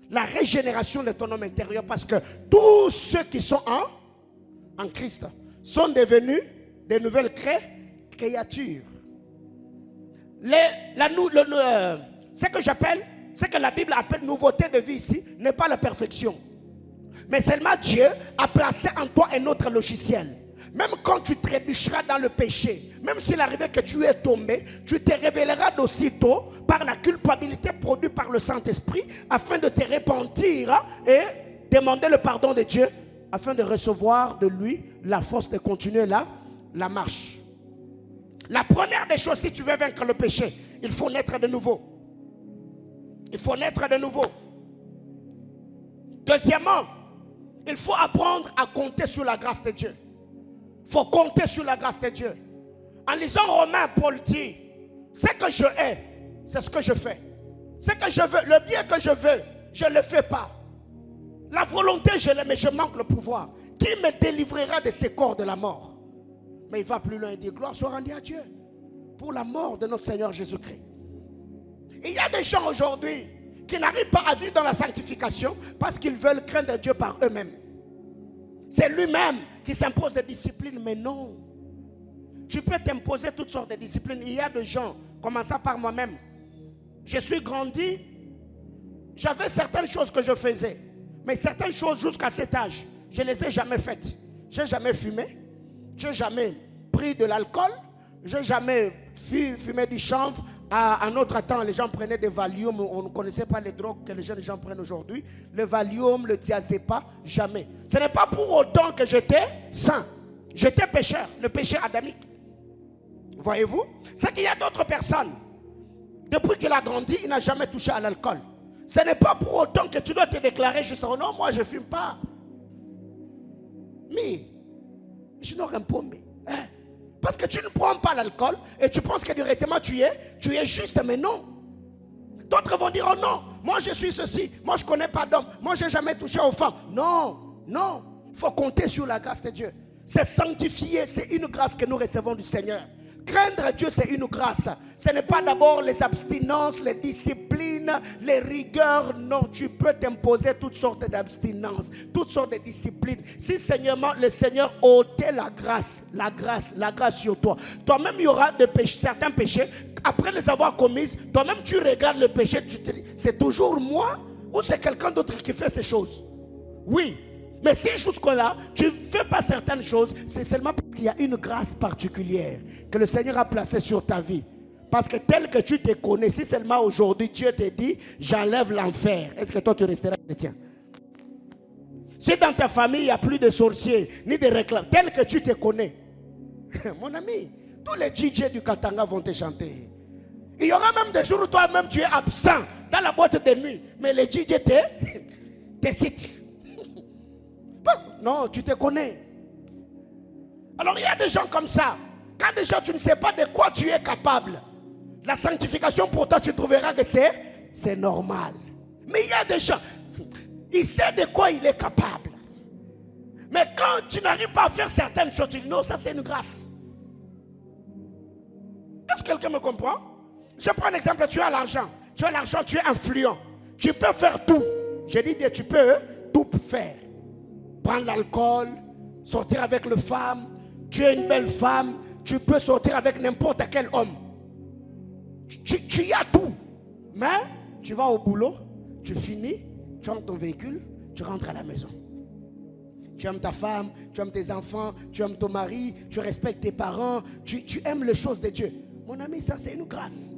La régénération de ton homme intérieur, parce que tous ceux qui sont en Christ sont devenus des nouvelles créatures. Ce que j'appelle, ce que la Bible appelle nouveauté de vie ici, n'est pas la perfection. Mais seulement Dieu a placé en toi un autre logiciel. Même quand tu trébucheras dans le péché, même s'il arrivait que tu es tombé, tu te révéleras d'aussitôt par la culpabilité produite par le Saint-Esprit, afin de te repentir et demander le pardon de Dieu, afin de recevoir de lui la force de continuer la marche. La première des choses, si tu veux vaincre le péché, il faut naître de nouveau. Il faut naître de nouveau. Deuxièmement, il faut apprendre à compter sur la grâce de Dieu. Il faut compter sur la grâce de Dieu. En lisant Romains, Paul dit, ce que je hais, c'est ce que je fais. Ce que je veux, le bien que je veux, je ne le fais pas. La volonté, je l'ai, mais je manque le pouvoir. Qui me délivrera de ces corps de la mort? Mais il va plus loin et dit, gloire soit rendue à Dieu pour la mort de notre Seigneur Jésus-Christ. Il y a des gens aujourd'hui qui n'arrivent pas à vivre dans la sanctification parce qu'ils veulent craindre Dieu par eux-mêmes. C'est lui-même qui s'impose des disciplines, mais non. Tu peux t'imposer toutes sortes de disciplines. Il y a des gens, commençant par moi-même. Je suis grandi, j'avais certaines choses que je faisais. Mais certaines choses jusqu'à cet âge, je ne les ai jamais faites. Je n'ai jamais fumé. Je n'ai jamais pris de l'alcool. Je n'ai jamais fumé du chanvre. À un autre temps, les gens prenaient des Valium. On ne connaissait pas les drogues que les jeunes gens prennent aujourd'hui. Le Valium, le diazépam, jamais. Ce n'est pas pour autant que j'étais saint. J'étais pécheur, le péché adamique. Voyez-vous? C'est qu'il y a d'autres personnes. Depuis qu'il a grandi, il n'a jamais touché à l'alcool. Ce n'est pas pour autant que tu dois te déclarer juste non, moi je ne fume pas. Mais, je n'aurais pas mais. Parce que tu ne prends pas l'alcool et tu penses que directement tu es juste, mais non. D'autres vont dire, oh non, moi je suis ceci, moi je ne connais pas d'homme, moi je n'ai jamais touché aux femmes. Non, non, il faut compter sur la grâce de Dieu. C'est sanctifié, c'est une grâce que nous recevons du Seigneur. Craindre Dieu, c'est une grâce. Ce n'est pas d'abord les abstinences, les disciplines, les rigueurs. Non, tu peux t'imposer toutes sortes d'abstinences, toutes sortes de disciplines. Si seigneulement le Seigneur ôtait la grâce sur toi. Toi-même, il y aura certains péchés. Après les avoir commis, toi-même, tu regardes le péché, tu te dis, c'est toujours moi ou c'est quelqu'un d'autre qui fait ces choses? Oui. Mais si jusque-là, tu ne fais pas certaines choses, c'est seulement parce qu'il y a une grâce particulière que le Seigneur a placée sur ta vie. Parce que tel que tu te connais, si seulement aujourd'hui Dieu te dit, j'enlève l'enfer, est-ce que toi tu resteras chrétien? Si dans ta famille, il n'y a plus de sorciers, ni de réclames, tel que tu te connais, mon ami, tous les DJ du Katanga vont te chanter. Il y aura même des jours où toi-même tu es absent dans la boîte de nuit, mais les DJ te citent. Non, tu te connais. Alors il y a des gens comme ça. Quand déjà tu ne sais pas de quoi tu es capable, la sanctification pour toi tu trouveras que c'est normal. Mais il y a des gens, il sait de quoi il est capable. Mais quand tu n'arrives pas à faire certaines choses, tu dis non, ça c'est une grâce. Est-ce que quelqu'un me comprend? Je prends un exemple, tu as l'argent, tu es influent. Tu peux faire tout. Je dis bien, tu peux tout faire. Prendre l'alcool, sortir avec les femmes, tu es une belle femme, tu peux sortir avec n'importe quel homme. Tu y as tout. Mais tu vas au boulot, tu finis, tu aimes ton véhicule, tu rentres à la maison. Tu aimes ta femme, tu aimes tes enfants, tu aimes ton mari, tu respectes tes parents, tu aimes les choses de Dieu. Mon ami, ça c'est une grâce.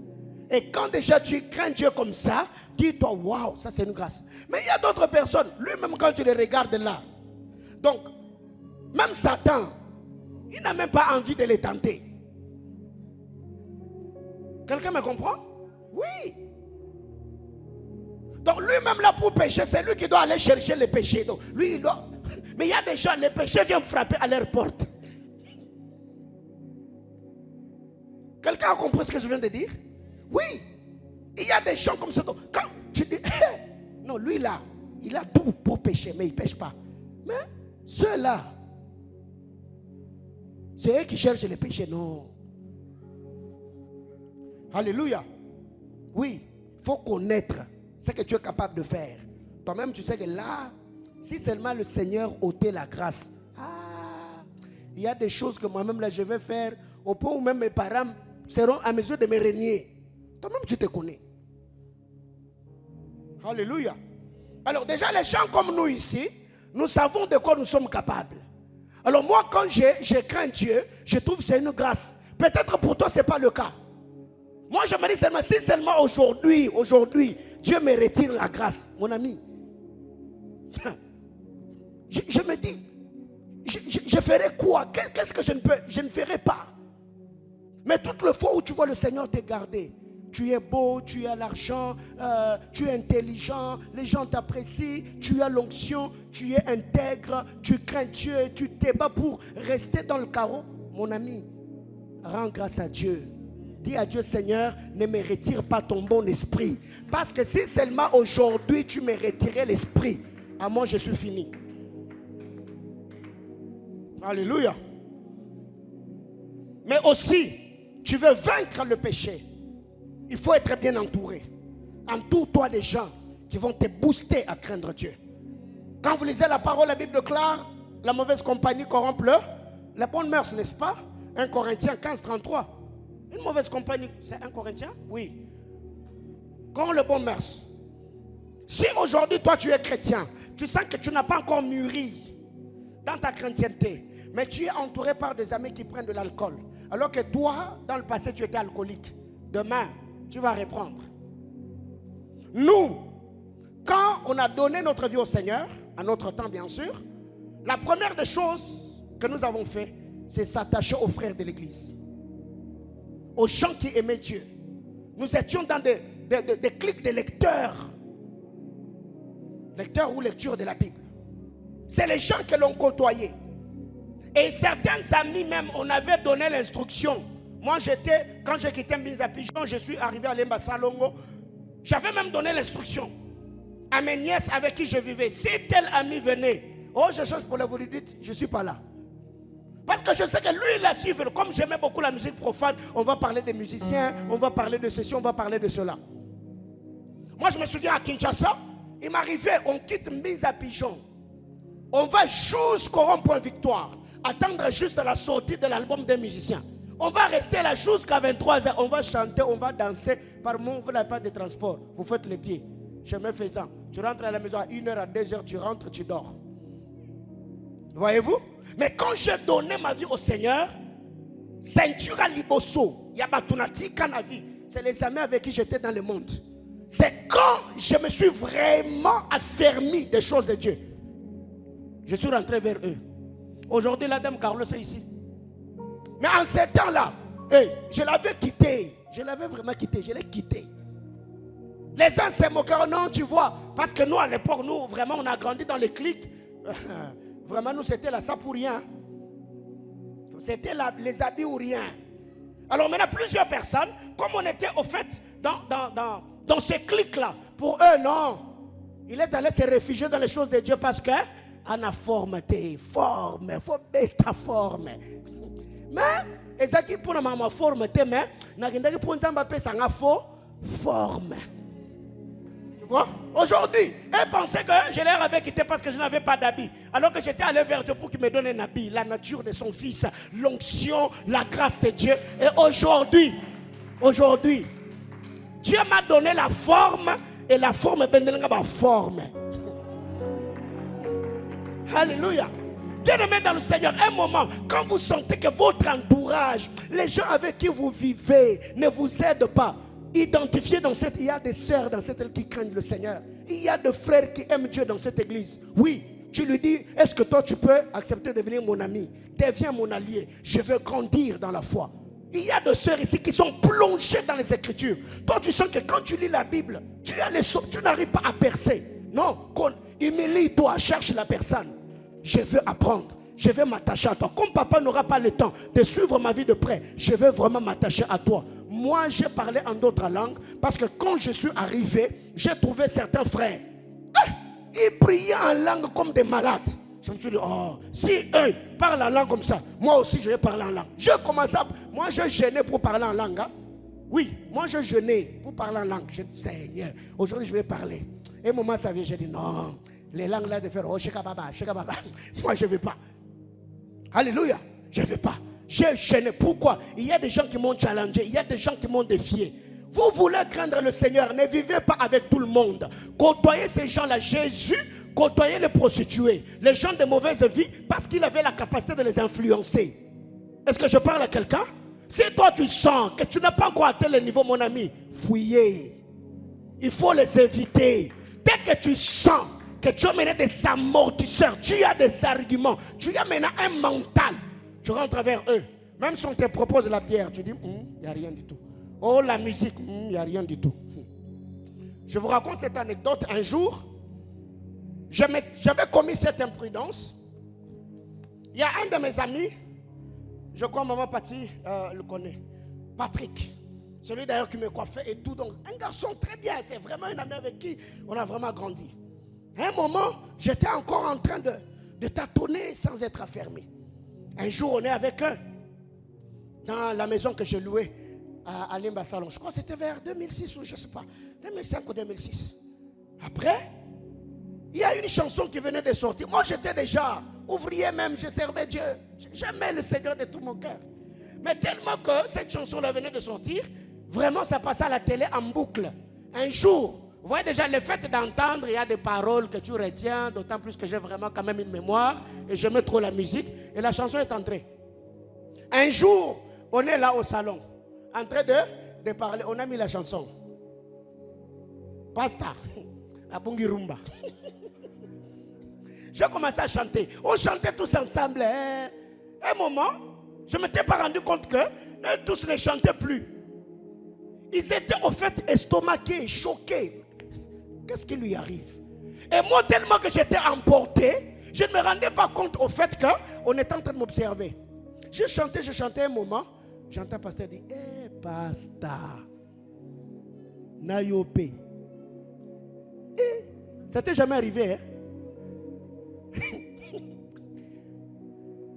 Et quand déjà tu crains Dieu comme ça, dis-toi, waouh, ça c'est une grâce. Mais il y a d'autres personnes, lui-même quand tu les regardes là, donc, même Satan, il n'a même pas envie de les tenter. Quelqu'un me comprend? Oui. Donc lui-même là pour pécher, c'est lui qui doit aller chercher les péchés. Donc, lui, il doit... Mais il y a des gens, les péchés viennent frapper à leur porte. Quelqu'un a compris ce que je viens de dire? Oui. Il y a des gens comme ça. Donc, quand tu dis, non, lui là, il a tout pour pécher, mais il ne pêche pas. Mais ceux-là, c'est eux qui cherchent les péchés. Non. Alléluia. Oui, il faut connaître ce que tu es capable de faire. Toi-même, tu sais que là, si seulement le Seigneur ôtait la grâce, il y a des choses que moi-même là je vais faire, au point où même mes parents seront à mesure de me régner. Toi-même, tu te connais. Alléluia. Alors déjà, les gens comme nous ici, nous savons de quoi nous sommes capables. Alors moi, quand je crains Dieu, je trouve que c'est une grâce. Peut-être pour toi, ce n'est pas le cas. Moi, je me dis seulement, si seulement aujourd'hui, Dieu me retire la grâce, mon ami. Je me dis, je ferai quoi? Qu'est-ce que je ne ferai pas? Mais toutes les fois où tu vois le Seigneur te garder, tu es beau, tu as l'argent, tu es intelligent, les gens t'apprécient, tu as l'onction, tu es intègre, tu crains Dieu, tu te bats pour rester dans le carreau. Mon ami, rends grâce à Dieu. Dis à Dieu, Seigneur, ne me retire pas ton bon esprit. Parce que si seulement aujourd'hui tu me retirais l'esprit, à moi je suis fini. Alléluia. Mais aussi, tu veux vaincre le péché. Il faut être bien entouré. Entoure-toi des gens qui vont te booster à craindre Dieu. Quand vous lisez la parole, la Bible déclare, la mauvaise compagnie corrompt la bonne mœurs, n'est-ce pas? 1 Corinthiens 15, 33. Une mauvaise compagnie, c'est 1 Corinthiens? Oui. Quand le bon mœurs. Si aujourd'hui, toi, tu es chrétien, tu sens que tu n'as pas encore mûri dans ta chrétienté, mais tu es entouré par des amis qui prennent de l'alcool, alors que toi, dans le passé, tu étais alcoolique. Demain, tu vas reprendre. Nous, quand on a donné notre vie au Seigneur, à notre temps bien sûr, la première des choses que nous avons fait, c'est s'attacher aux frères de l'église, aux gens qui aimaient Dieu. Nous étions dans des clics de lecteurs ou lecture de la Bible. C'est les gens que l'on côtoyait. Et certains amis même, on avait donné l'instruction. Moi quand j'ai quitté Mise à Pigeon, je suis arrivé à Lemba Salongo. J'avais même donné l'instruction à mes nièces avec qui je vivais. Si tel ami venait, oh je change pour vous lui dites, je ne suis pas là. Parce que je sais que lui il a suivi. Comme j'aimais beaucoup la musique profane, on va parler des musiciens, on va parler de ceci, on va parler de cela. Moi je me souviens à Kinshasa, il m'arrivait, on quitte Mise à Pigeon. On va jusqu'au rond-point Victoire, attendre juste la sortie de l'album des musiciens. On va rester là jusqu'à 23h, on va chanter, on va danser. Par moment, vous n'avez pas de transport, vous faites les pieds. Chemin faisant, tu rentres à la maison à 1h, à 2h, tu rentres, tu dors. Voyez-vous? Mais quand j'ai donné ma vie au Seigneur, ceinture à liboso, yabatunati kanavi, c'est les amis avec qui j'étais dans le monde. C'est quand je me suis vraiment affermi des choses de Dieu. Je suis rentré vers eux. Aujourd'hui, la dame Carlos est ici. Mais en ce temps-là, je l'avais quitté. Je l'avais vraiment quitté. Je l'ai quitté. Les gens se moquaient. Non, tu vois. Parce que nous, à l'époque, nous, vraiment, on a grandi dans les clics. Vraiment, nous, c'était là, ça pour rien. C'était là, les habits ou rien. Alors maintenant, plusieurs personnes, comme on était au fait dans ces clics-là, pour eux, non. Il est allé se réfugier dans les choses de Dieu parce que on a forme, forme, faut bêta forme. Mais, ezaki pour la maman forme, mais, n'a rien pour nous embarquer sans forme. Tu vois? Aujourd'hui, elle pensait que je leur avais quitté parce que je n'avais pas d'habit. Alors que j'étais allé vers Dieu pour qu'il me donne un habit, la nature de son fils, l'onction, la grâce de Dieu. Et aujourd'hui, Dieu m'a donné la forme et la forme est forme. Alléluia. Bien-aimés dans le Seigneur, un moment, quand vous sentez que votre entourage, les gens avec qui vous vivez, ne vous aident pas, identifiez il y a des sœurs dans cette église qui craignent le Seigneur. Il y a des frères qui aiment Dieu dans cette église. Oui, tu lui dis, est-ce que toi tu peux accepter de devenir mon ami? Deviens mon allié. Je veux grandir dans la foi. Il y a des sœurs ici qui sont plongées dans les Écritures. Toi tu sens que quand tu lis la Bible, tu n'arrives pas à percer. Non, humilie-toi, cherche la personne. Je veux apprendre, je veux m'attacher à toi. Comme papa n'aura pas le temps de suivre ma vie de près, je veux vraiment m'attacher à toi. Moi, j'ai parlé en d'autres langues parce que quand je suis arrivé, j'ai trouvé certains frères. Ils priaient en langue comme des malades. Je me suis dit, oh, si eux parlent en langue comme ça, moi aussi je vais parler en langue. Je commence à... Moi, je jeûnais pour parler en langue. Hein? Oui, moi je jeûnais pour parler en langue. Je dis, Seigneur, aujourd'hui je vais parler. Et moment ça vient, j'ai dit, non. Les langues là de faire oh shekababa. Moi je ne veux pas. Alléluia. Je ne veux pas. J'ai gêné. Pourquoi? Il y a des gens qui m'ont challengé. Il y a des gens qui m'ont défié. Vous voulez craindre le Seigneur. Ne vivez pas avec tout le monde. Côtoyez ces gens-là. Jésus côtoyait les prostituées, les gens de mauvaise vie, parce qu'il avait la capacité de les influencer. Est-ce que je parle à quelqu'un? Si toi tu sens que tu n'as pas encore atteint le niveau, mon ami, fuyez. Il faut les éviter. Dès que tu sens que tu as mené des amortisseurs, tu as des arguments, tu as maintenant un mental, tu rentres vers eux. Même si on te propose la bière, tu dis, il n'y a rien du tout. Oh, la musique, il n'y a rien du tout. Je vous raconte cette anecdote. Un jour, j'avais commis cette imprudence. Il y a un de mes amis, je crois maman Patti le connaît, Patrick. Celui d'ailleurs qui me coiffait et tout. Donc, un garçon très bien, c'est vraiment un ami avec qui on a vraiment grandi. À un moment, j'étais encore en train de tâtonner sans être affermi. Un jour, on est avec eux dans la maison que j'ai louée à Limba Salon. Je crois que c'était vers 2006 ou je ne sais pas, 2005 ou 2006. Après, il y a une chanson qui venait de sortir. Moi, j'étais déjà ouvrier même, je servais Dieu. J'aimais le Seigneur de tout mon cœur. Mais tellement que cette chanson-là venait de sortir, vraiment ça passait à la télé en boucle. Un jour, vous voyez déjà le fait d'entendre, il y a des paroles que tu retiens, d'autant plus que j'ai vraiment quand même une mémoire et j'aimais trop la musique. Et la chanson est entrée. Un jour, on est là au salon, en train de parler, on a mis la chanson. Pasta, à Bungirumba. J'ai commencé à chanter. On chantait tous ensemble. Un moment, je ne m'étais pas rendu compte que tous ne chantaient plus. Ils étaient au fait estomaqués, choqués. Qu'est-ce qui lui arrive? Et moi, tellement que j'étais emporté, je ne me rendais pas compte au fait qu'on était en train de m'observer. Je chantais un moment. J'entends le pasteur dire, pasta, nayope. Ça t'est jamais arrivé, hein?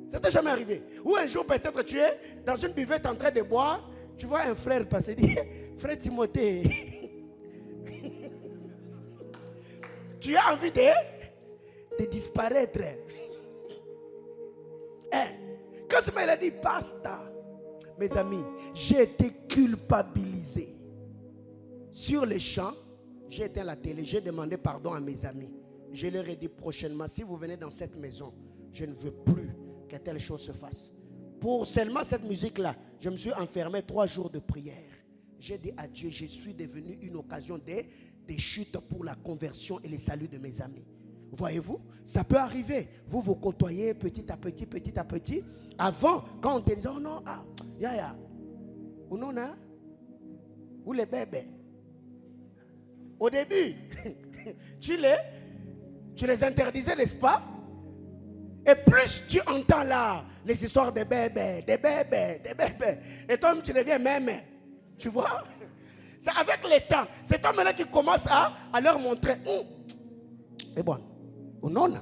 Ça t'est jamais arrivé? Ou un jour peut-être tu es dans une buvette en train de boire, tu vois un frère passer, dit, frère Timothée, tu as envie de disparaître. Quand ce mec a dit pasta, mes amis, j'ai été culpabilisé. Sur les champs, j'ai éteint la télé, j'ai demandé pardon à mes amis. Je leur ai dit prochainement, si vous venez dans cette maison, je ne veux plus que telle chose se fasse. Pour seulement cette musique-là, je me suis enfermé 3 jours de prière. J'ai dit à Dieu, je suis devenu une occasion des chutes pour la conversion et le salut de mes amis. Voyez-vous, ça peut arriver. Vous vous côtoyez petit à petit, petit à petit. Avant, quand on te disait, oh non, ou non, ou les bébés. Au début, tu les interdisais, n'est-ce pas? Et plus tu entends là les histoires des bébés. Et toi, tu deviens même. Tu vois? C'est avec le temps. C'est toi maintenant qui commence à leur montrer. Et bon, non.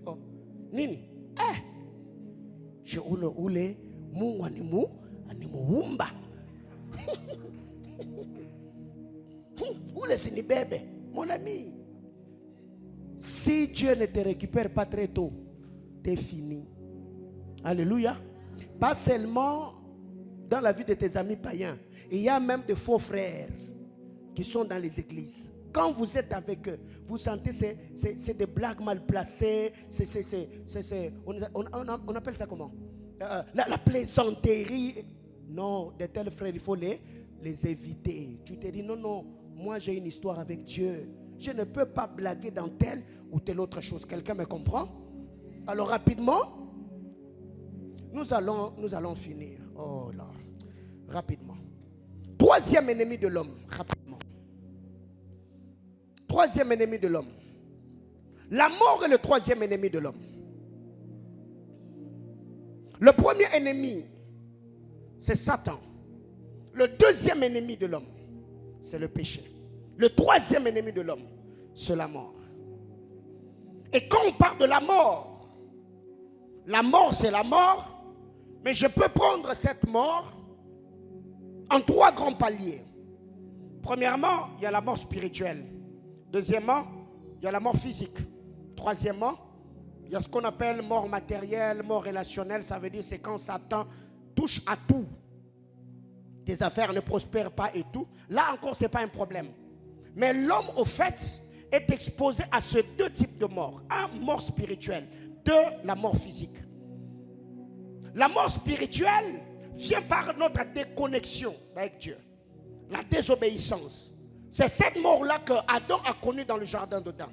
Oh, nini? Je oule Mungu animuumba. Oule c'est ni bébé, mon ami. Si Dieu ne te récupère pas très tôt, t'es fini. Alléluia. Pas seulement dans la vie de tes amis païens. Il y a même de faux frères qui sont dans les églises. Quand vous êtes avec eux, vous sentez c'est des blagues mal placées. On appelle ça comment? La plaisanterie. Non, de tels frères, il faut les éviter. Tu te dis non, moi j'ai une histoire avec Dieu. Je ne peux pas blaguer dans telle ou telle autre chose. Quelqu'un me comprend? Alors rapidement, nous allons finir. Oh là, rapidement. Troisième ennemi de l'homme, rapidement. Troisième ennemi de l'homme. La mort est le troisième ennemi de l'homme. Le premier ennemi, c'est Satan. Le deuxième ennemi de l'homme, c'est le péché. Le troisième ennemi de l'homme, c'est la mort. Et quand on parle de la mort c'est la mort, mais je peux prendre cette mort en 3 grands paliers. Premièrement, il y a la mort spirituelle. Deuxièmement, il y a la mort physique. Troisièmement, il y a ce qu'on appelle mort matérielle, mort relationnelle. Ça veut dire c'est quand Satan touche à tout. Tes affaires ne prospèrent pas et tout. Là encore, ce n'est pas un problème. Mais l'homme, au fait, est exposé à ces 2 types de mort. 1, mort spirituelle. 2, la mort physique. La mort spirituelle vient par notre déconnexion avec Dieu. La désobéissance. C'est cette mort-là que Adam a connue dans le jardin d'Éden.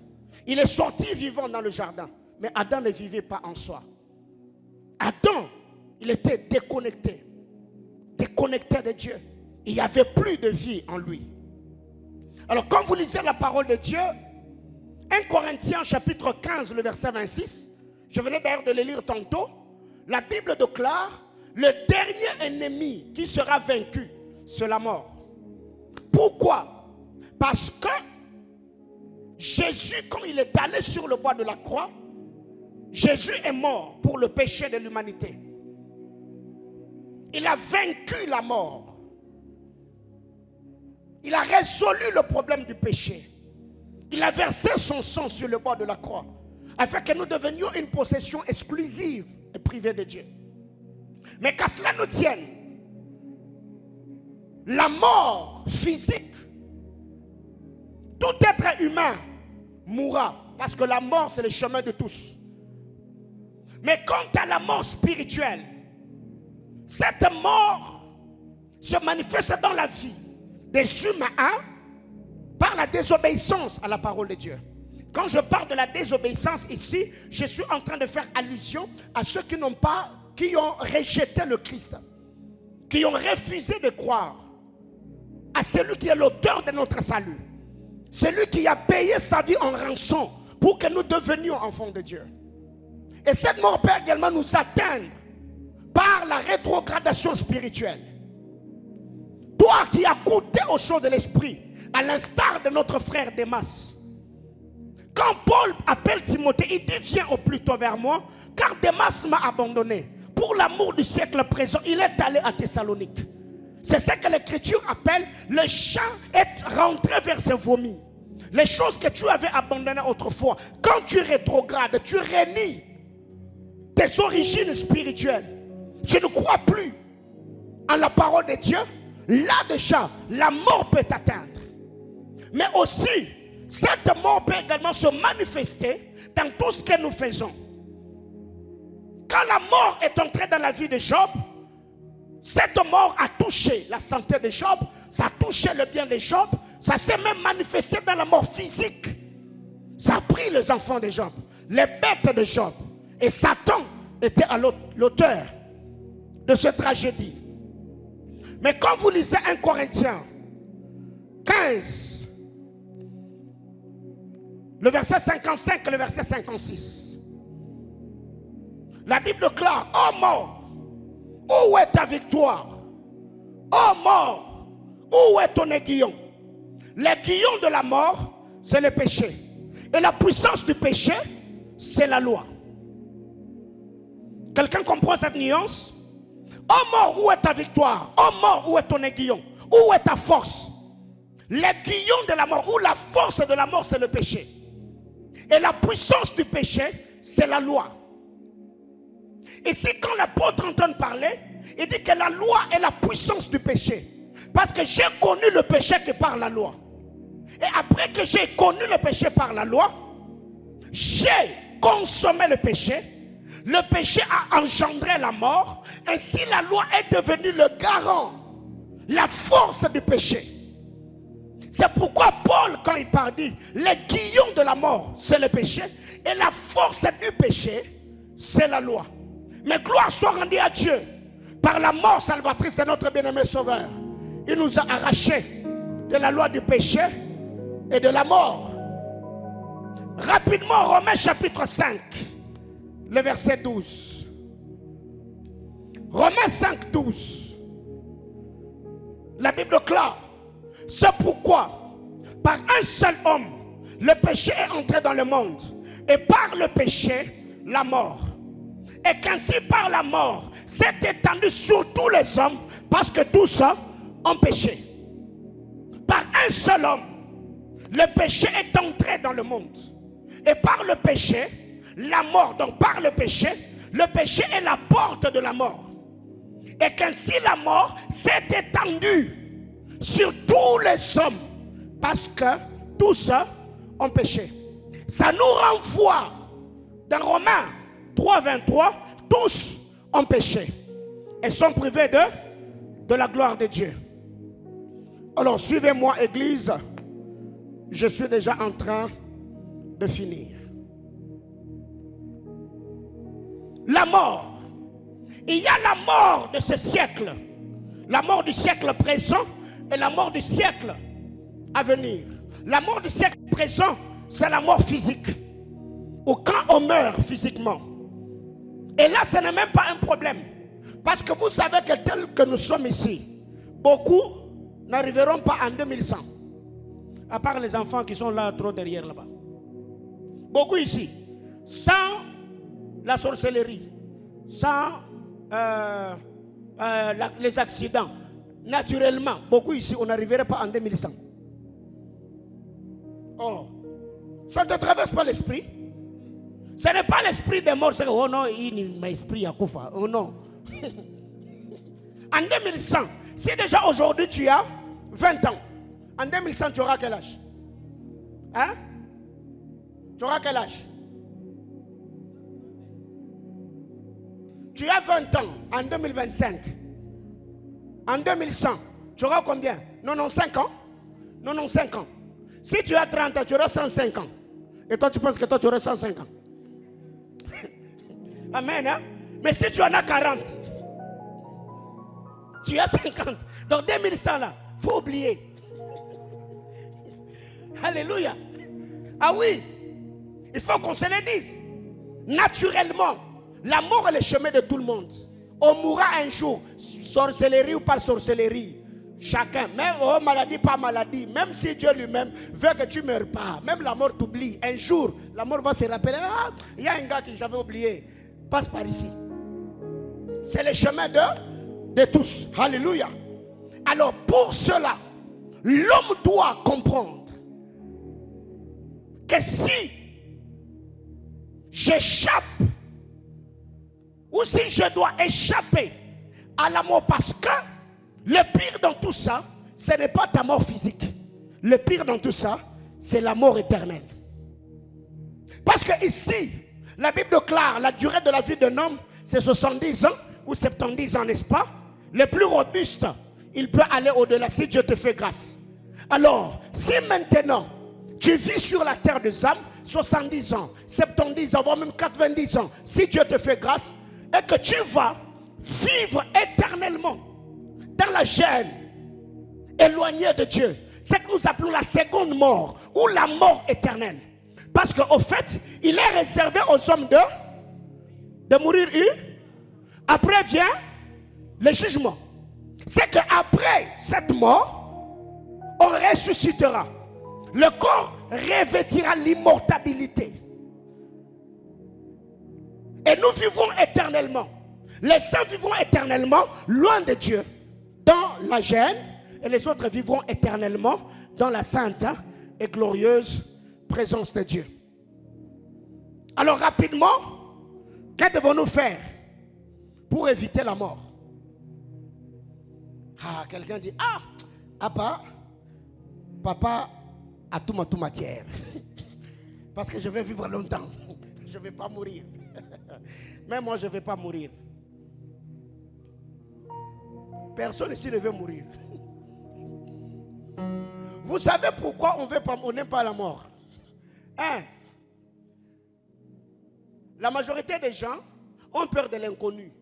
Il est sorti vivant dans le jardin. Mais Adam ne vivait pas en soi. Adam, il était déconnecté. Déconnecté de Dieu. Il n'y avait plus de vie en lui. Alors quand vous lisez la parole de Dieu, 1 Corinthiens chapitre 15, le verset 26, je venais d'ailleurs de le lire tantôt, la Bible déclare, le dernier ennemi qui sera vaincu, c'est la mort. Pourquoi? Parce que Jésus, quand il est allé sur le bois de la croix, Jésus est mort pour le péché de l'humanité. Il a vaincu la mort. Il a résolu le problème du péché. Il a versé son sang sur le bois de la croix afin que nous devenions une possession exclusive et privée de Dieu. Mais qu'à cela nous tienne, la mort physique, tout être humain mourra, parce que la mort c'est le chemin de tous. Mais quant à la mort spirituelle, cette mort se manifeste dans la vie des humains par la désobéissance à la parole de Dieu. Quand je parle de la désobéissance ici, je suis en train de faire allusion à ceux qui ont rejeté le Christ, qui ont refusé de croire à celui qui est l'auteur de notre salut, celui qui a payé sa vie en rançon pour que nous devenions enfants de Dieu. Et cette mort peut également nous atteindre par la rétrogradation spirituelle. Toi qui as goûté aux choses de l'esprit, à l'instar de notre frère Démas, quand Paul appelle Timothée, il dit viens au plus tôt vers moi, car Démas m'a abandonné. Pour l'amour du siècle présent, il est allé à Thessalonique. C'est ce que l'Écriture appelle le chat est rentré vers ses vomis. Les choses que tu avais abandonnées autrefois, quand tu rétrogrades, tu renies tes origines spirituelles, tu ne crois plus en la parole de Dieu, là déjà, la mort peut t'atteindre. Mais aussi, cette mort peut également se manifester dans tout ce que nous faisons. Quand la mort est entrée dans la vie de Job, cette mort a touché la santé de Job, ça a touché le bien de Job, ça s'est même manifesté dans la mort physique. Ça a pris les enfants de Job, les bêtes de Job. Et Satan était à l'auteur de cette tragédie. Mais quand vous lisez 1 Corinthiens 15, le verset 55 et le verset 56, la Bible déclare: ô mort, où est ta victoire? Ô mort, où est ton aiguillon? L'aiguillon de la mort, c'est le péché. Et la puissance du péché, c'est la loi. Quelqu'un comprend cette nuance? Ô mort, où est ta victoire? Ô mort, où est ton aiguillon? Où est ta force? L'aiguillon de la mort, ou la force de la mort, c'est le péché. Et la puissance du péché, c'est la loi. Ici, quand l'apôtre entend parler, il dit que la loi est la puissance du péché. Parce que j'ai connu le péché que par la loi. Et après que j'ai connu le péché par la loi, j'ai consommé le péché. Le péché a engendré la mort. Ainsi, la loi est devenue le garant, la force du péché. C'est pourquoi Paul, quand il parle, dit l'aiguillon de la mort, c'est le péché. Et la force du péché, c'est la loi. Mais gloire soit rendue à Dieu. Par la mort salvatrice de notre bien-aimé Sauveur, il nous a arrachés de la loi du péché et de la mort. Rapidement, Romains chapitre 5, le verset 12. Romains 5, 12. La Bible clare. C'est pourquoi, par un seul homme, le péché est entré dans le monde. Et par le péché, la mort. Et qu'ainsi par la mort, s'est étendu sur tous les hommes, parce que tous ont péché. Par un seul homme, le péché est entré dans le monde. Et par le péché, la mort. Donc par le péché est la porte de la mort. Et qu'ainsi la mort s'est étendue sur tous les hommes, parce que tous ont péché. Ça nous renvoie dans Romains 3, 23, tous ont péché et sont privés de la gloire de Dieu. Alors suivez-moi, Église, je suis déjà en train de finir. La mort. Il y a la mort de ce siècle, la mort du siècle présent et la mort du siècle à venir. La mort du siècle présent, c'est la mort physique, ou quand on meurt physiquement. Et là, ce n'est même pas un problème, parce que vous savez que tel que nous sommes ici, beaucoup n'arriveront pas en 2100, à part les enfants qui sont là, trop derrière là-bas. Beaucoup ici, sans la sorcellerie, sans les accidents, naturellement, beaucoup ici, on n'arriverait pas en 2100. Oh, ça ne te traverse pas l'esprit. Ce n'est pas l'esprit des morts, c'est que, oh non, il m'a esprit à Koufa. Oh non. En 2100, si déjà aujourd'hui tu as 20 ans, en 2100 tu auras quel âge? Hein? Tu auras quel âge? Tu as 20 ans en 2025. En 2100, tu auras combien? 95 ans? 95 ans. Si tu as 30 ans, tu auras 105 ans. Et toi, tu penses que toi, tu auras 105 ans. Amen. Hein? Mais si tu en as 40, tu as 50. Donc 2100 là, il faut oublier. Alléluia. Ah oui, il faut qu'on se le dise. Naturellement, la mort est le chemin de tout le monde. On mourra un jour, sorcellerie ou pas sorcellerie. Chacun, même maladie, pas maladie. Même si Dieu lui-même veut que tu ne meurs pas, même la mort t'oublie. Un jour, la mort va se rappeler. Ah, il y a un gars que j'avais oublié. Passe par ici. C'est le chemin de tous. Alléluia. Alors pour cela, l'homme doit comprendre que si j'échappe ou si je dois échapper à la mort, parce que le pire dans tout ça, ce n'est pas ta mort physique. Le pire dans tout ça, c'est la mort éternelle. Parce que ici, la Bible déclare la durée de la vie d'un homme, c'est 70 ans ou 70 ans, n'est-ce pas? Le plus robuste, il peut aller au-delà si Dieu te fait grâce. Alors, si maintenant, tu vis sur la terre des âmes, 70 ans, 70 ans, voire même 90 ans, si Dieu te fait grâce, et que tu vas vivre éternellement dans la gêne, éloigné de Dieu, c'est que nous appelons la seconde mort ou la mort éternelle. Parce qu'au fait, il est réservé aux hommes de mourir. Après vient le jugement. C'est qu'après cette mort, on ressuscitera. Le corps revêtira l'immortalité. Et nous vivrons éternellement. Les saints vivront éternellement loin de Dieu, dans la gêne, et les autres vivront éternellement dans la sainte et glorieuse présence de Dieu. Alors rapidement, que devons-nous faire pour éviter la mort? Ah, quelqu'un dit, papa a tout matière. Parce que je vais vivre longtemps. Je ne vais pas mourir. Mais moi, je ne vais pas mourir. Personne ici ne veut mourir. Vous savez pourquoi on n'aime pas la mort? La majorité des gens ont peur de l'inconnu.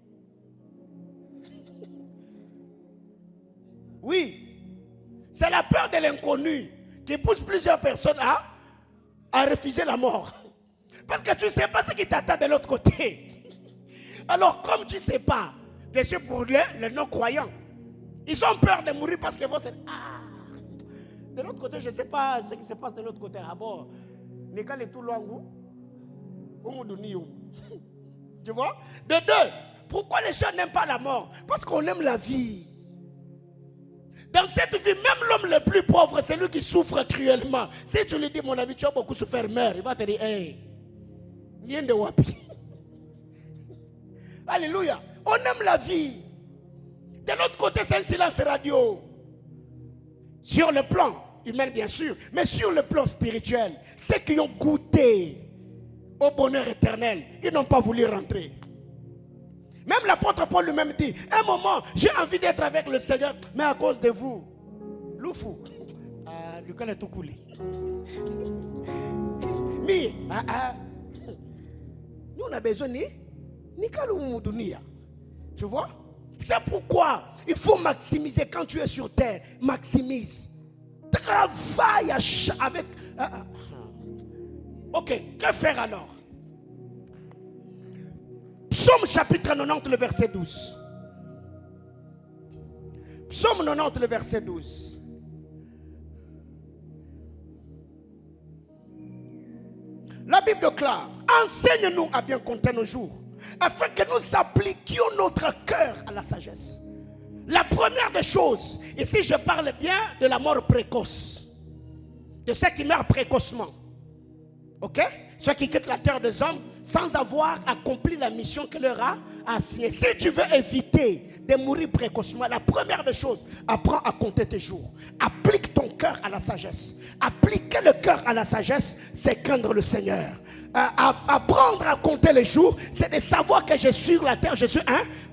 Oui, c'est la peur de l'inconnu qui pousse plusieurs personnes à refuser la mort. Parce que tu ne sais pas ce qui t'attend de l'autre côté. Alors, comme tu ne sais pas, bien sûr pour les non-croyants, ils ont peur de mourir parce qu'ils vont se dire, de l'autre côté, je ne sais pas ce qui se passe de l'autre côté. Tu vois? De deux, pourquoi les gens n'aiment pas la mort? Parce qu'on aime la vie. Dans cette vie, même l'homme le plus pauvre, c'est lui qui souffre cruellement. Si tu lui dis, mon ami, tu as beaucoup souffert, mère, il va te dire, hey, nien de wapi. Alléluia. On aime la vie. De l'autre côté, c'est un silence radio. Sur le plan humain, bien sûr, mais sur le plan spirituel, ceux qui ont goûté au bonheur éternel, ils n'ont pas voulu rentrer. Même l'apôtre Paul lui-même dit, un moment, j'ai envie d'être avec le Seigneur, mais à cause de vous, Loufou, Lucas est tout coulé. Mais, nous on a besoin ni Kaloumoudounia. Tu vois? C'est pourquoi il faut maximiser quand tu es sur terre. Maximise. Travaille avec... Ok, que faire alors? Psaume chapitre 90, le verset 12. Psaume 90, le verset 12. La Bible déclare, enseigne-nous à bien compter nos jours, afin que nous appliquions notre cœur à la sagesse. La première des choses, ici je parle bien de la mort précoce, de ceux qui meurent précocement. Ok? Ceux qui quittent la terre des hommes sans avoir accompli la mission que leur a assignée. Si tu veux éviter de mourir précocement, la première des choses, apprends à compter tes jours. Applique ton cœur à la sagesse. Appliquer le cœur à la sagesse, c'est craindre le Seigneur. Apprendre à compter les jours, c'est de savoir que je suis sur la terre, je suis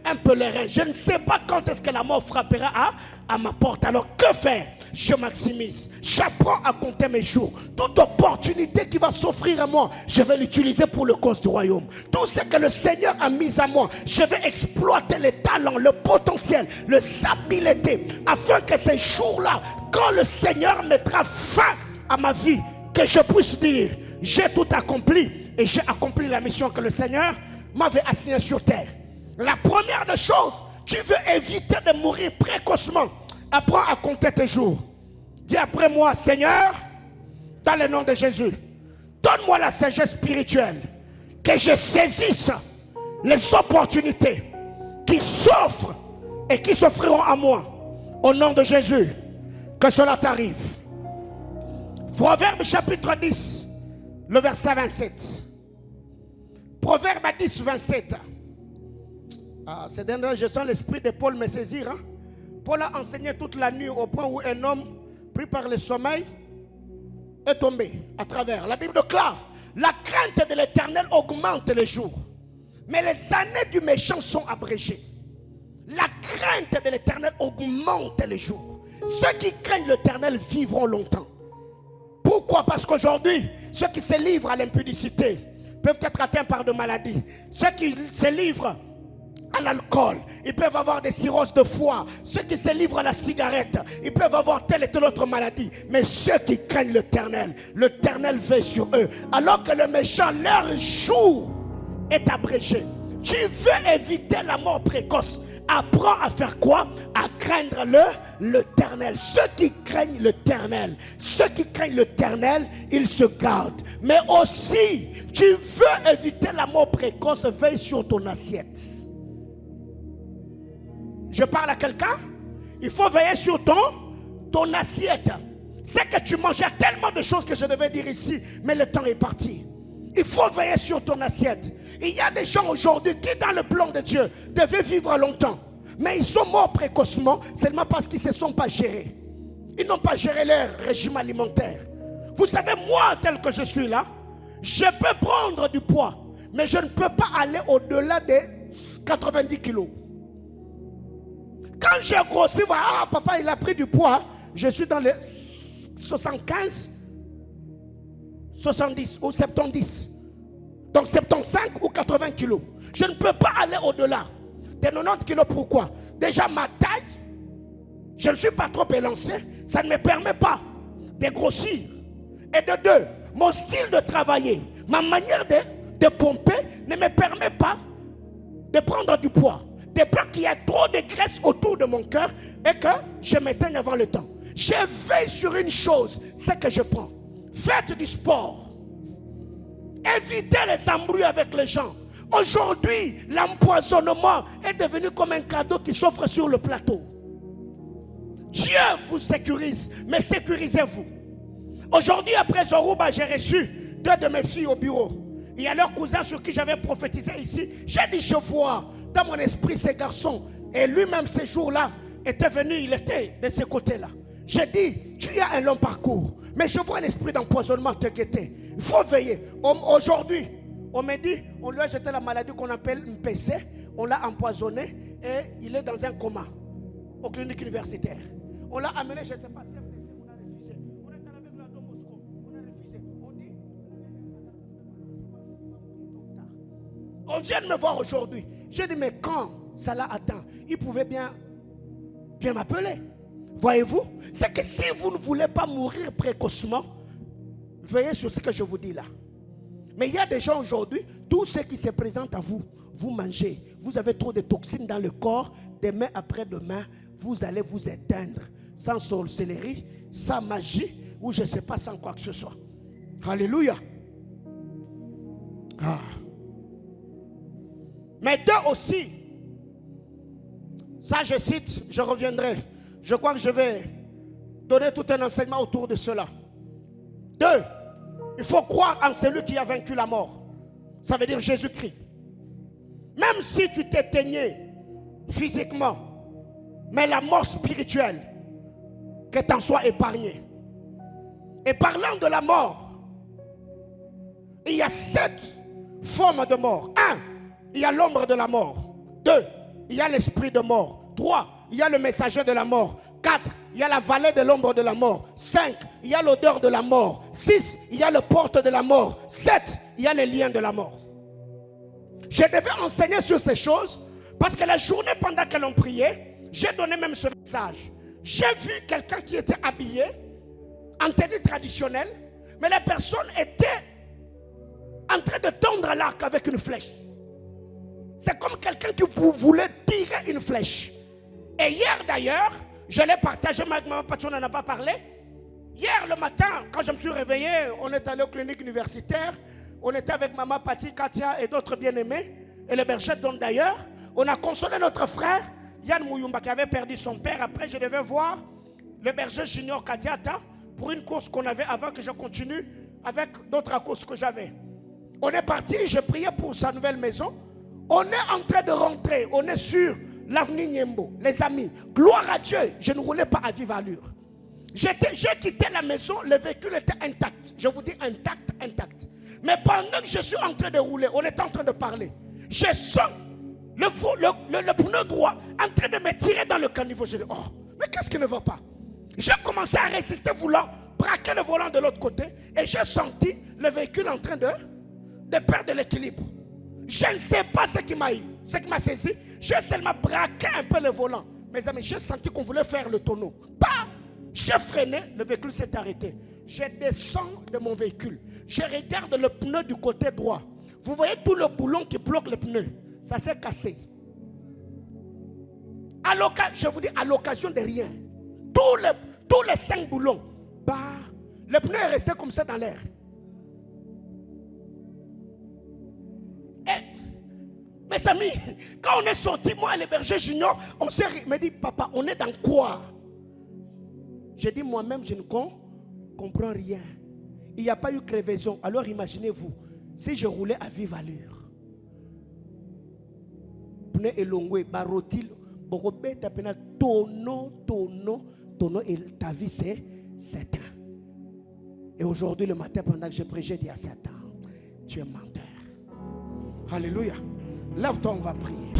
un pèlerin. Je ne sais pas quand est-ce que la mort frappera à ma porte. Alors que faire? Je maximise. J'apprends à compter mes jours. Toute opportunité qui va s'offrir à moi, je vais l'utiliser pour le cause du royaume. Tout ce que le Seigneur a mis à moi, je vais exploiter les talents, le potentiel, les habiletés, afin que ces jours-là, quand le Seigneur mettra fin à ma vie, que je puisse dire, j'ai tout accompli et j'ai accompli la mission que le Seigneur m'avait assignée sur terre. La première des choses, tu veux éviter de mourir précocement. Apprends à compter tes jours. Dis après moi, Seigneur, dans le nom de Jésus, donne-moi la sagesse spirituelle, que je saisisse les opportunités qui s'offrent et qui s'offriront à moi. Au nom de Jésus, que cela t'arrive. Proverbe chapitre 10, le verset 27. Proverbe 10, 27. C'est dernier, je sens l'esprit de Paul me saisir. Paul a enseigné toute la nuit au point où un homme pris par le sommeil est tombé à travers. La Bible déclare, la crainte de l'Éternel augmente les jours, mais les années du méchant sont abrégées. La crainte de l'Éternel augmente les jours. Ceux qui craignent l'Éternel vivront longtemps. Pourquoi? Parce qu'aujourd'hui, ceux qui se livrent à l'impudicité peuvent être atteints par de maladies. Ceux qui se livrent à l'alcool, ils peuvent avoir des cirrhoses de foie. Ceux qui se livrent à la cigarette, ils peuvent avoir telle et telle autre maladie. Mais ceux qui craignent l'Éternel veille sur eux. Alors que le méchant, leur jour est abrégé. Tu veux éviter la mort précoce. Apprends à faire quoi? À craindre l'Éternel. Ceux qui craignent l'Éternel, ils se gardent. Mais aussi, tu veux éviter la mort précoce, veille sur ton assiette. Je parle à quelqu'un? Il faut veiller sur ton assiette. C'est que tu manges, il y a tellement de choses que je devais dire ici, mais le temps est parti. Il faut veiller sur ton assiette. Il y a des gens aujourd'hui qui, dans le plan de Dieu, devaient vivre longtemps. Mais ils sont morts précocement seulement parce qu'ils ne se sont pas gérés. Ils n'ont pas géré leur régime alimentaire. Vous savez, moi, tel que je suis là, je peux prendre du poids, mais je ne peux pas aller au-delà des 90 kilos. Quand j'ai grossi, papa, il a pris du poids. Je suis dans les 75, 70 ou 70. Donc 75 ou 80 kilos. Je ne peux pas aller au-delà des 90 kilos. Pourquoi? Déjà ma taille, je ne suis pas trop élancé. Ça ne me permet pas de grossir. Et de deux, mon style de travailler, ma manière de pomper ne me permet pas de prendre du poids. De peur qu'il y ait trop de graisse autour de mon cœur et que je m'éteigne avant le temps. Je veille sur une chose, c'est que je prends. Faites du sport. Évitez les embrouilles avec les gens. Aujourd'hui, l'empoisonnement est devenu comme un cadeau qui s'offre sur le plateau. Dieu vous sécurise, mais sécurisez-vous. Aujourd'hui, après Zorouba, j'ai reçu 2 de mes filles au bureau. Il y a leur cousin sur qui j'avais prophétisé ici. J'ai dit, je vois dans mon esprit ces garçons. Et lui-même, ces jours-là, était venu, il était de ce côté-là. J'ai dit, tu as un long parcours, mais je vois un esprit d'empoisonnement te guetter. Il faut veiller. Aujourd'hui, on m'a dit, on lui a jeté la maladie qu'on appelle une PC. On l'a empoisonné et il est dans un coma aux cliniques universitaires. On l'a amené, je ne sais pas, on a refusé. On est allé avec la Don Bosco, on a refusé. On dit, on vient de me voir aujourd'hui. J'ai dit, mais quand ça l'a atteint, il pouvait bien m'appeler. Voyez-vous, c'est que si vous ne voulez pas mourir précocement, veillez sur ce que je vous dis là. Mais il y a des gens aujourd'hui, tout ce qui se présente à vous, vous mangez. Vous avez trop de toxines dans le corps. Demain après demain, vous allez vous éteindre. Sans sorcellerie, sans magie, ou je ne sais pas, sans quoi que ce soit. Alléluia. Mais deux aussi, ça je cite, je reviendrai. Je crois que je vais donner tout un enseignement autour de cela. 2, il faut croire en celui qui a vaincu la mort. Ça veut dire Jésus-Christ. Même si tu t'éteignais physiquement, mais la mort spirituelle, que t'en sois épargné. Et parlant de la mort, il y a 7 formes de mort. 1, il y a l'ombre de la mort. 2, il y a l'esprit de mort. 3, il y a le messager de la mort. 4, il y a la vallée de l'ombre de la mort. 5, il y a l'odeur de la mort. 6, il y a le porte de la mort. 7, il y a les liens de la mort. Je devais enseigner sur ces choses parce que la journée pendant que l'on priait, j'ai donné même ce message. J'ai vu quelqu'un qui était habillé en tenue traditionnelle, mais la personne était en train de tendre l'arc avec une flèche. C'est comme quelqu'un qui voulait tirer une flèche. Et hier d'ailleurs, je l'ai partagé avec maman Pati, on n'en a pas parlé. Hier le matin, quand je me suis réveillé, on est allé aux cliniques universitaires. On était avec maman Pati, Katia et d'autres bien-aimés. Et le berger donne d'ailleurs. On a consolé notre frère, Yann Mouyumba, qui avait perdu son père. Après, je devais voir le berger junior Kadiata pour une course qu'on avait avant que je continue avec d'autres courses que j'avais. On est parti, j'ai prié pour sa nouvelle maison. On est en train de rentrer, on est sur l'avenue Niembo. Les amis, gloire à Dieu, je ne roulais pas à vive allure. J'ai quitté la maison, le véhicule était intact. Je vous dis intact. Mais pendant que je suis en train de rouler, on est en train de parler. Je sens le pneu droit en train de me tirer dans le caniveau. Je dis, oh, mais qu'est-ce qui ne va pas? J'ai commencé à résister, voulant braquer le volant de l'autre côté. Et j'ai senti le véhicule en train de perdre l'équilibre. Je ne sais pas ce qui m'a saisi. J'ai seulement braqué un peu le volant. Mes amis, j'ai senti qu'on voulait faire le tonneau. Pas. J'ai freiné, le véhicule s'est arrêté. Je descends de mon véhicule. Je regarde le pneu du côté droit. Vous voyez tout le boulon qui bloque le pneu. Ça s'est cassé. Je vous dis, à l'occasion de rien. Tous les 5 boulons, le pneu est resté comme ça dans l'air. Mes amis, quand on est sorti, moi et le berger junior, on s'est me dit, papa, on est dans quoi? J'ai dit, moi-même, je ne comprends rien. Il n'y a pas eu crevaison. Alors imaginez-vous, si je roulais à vive allure. Pneu élongé, barotil, borobé, tapena, tonneau, et ta vie c'est Satan. Et aujourd'hui, le matin, pendant que je prie, j'ai dit à Satan, tu es menteur. Alléluia. Lève-toi, on va prier.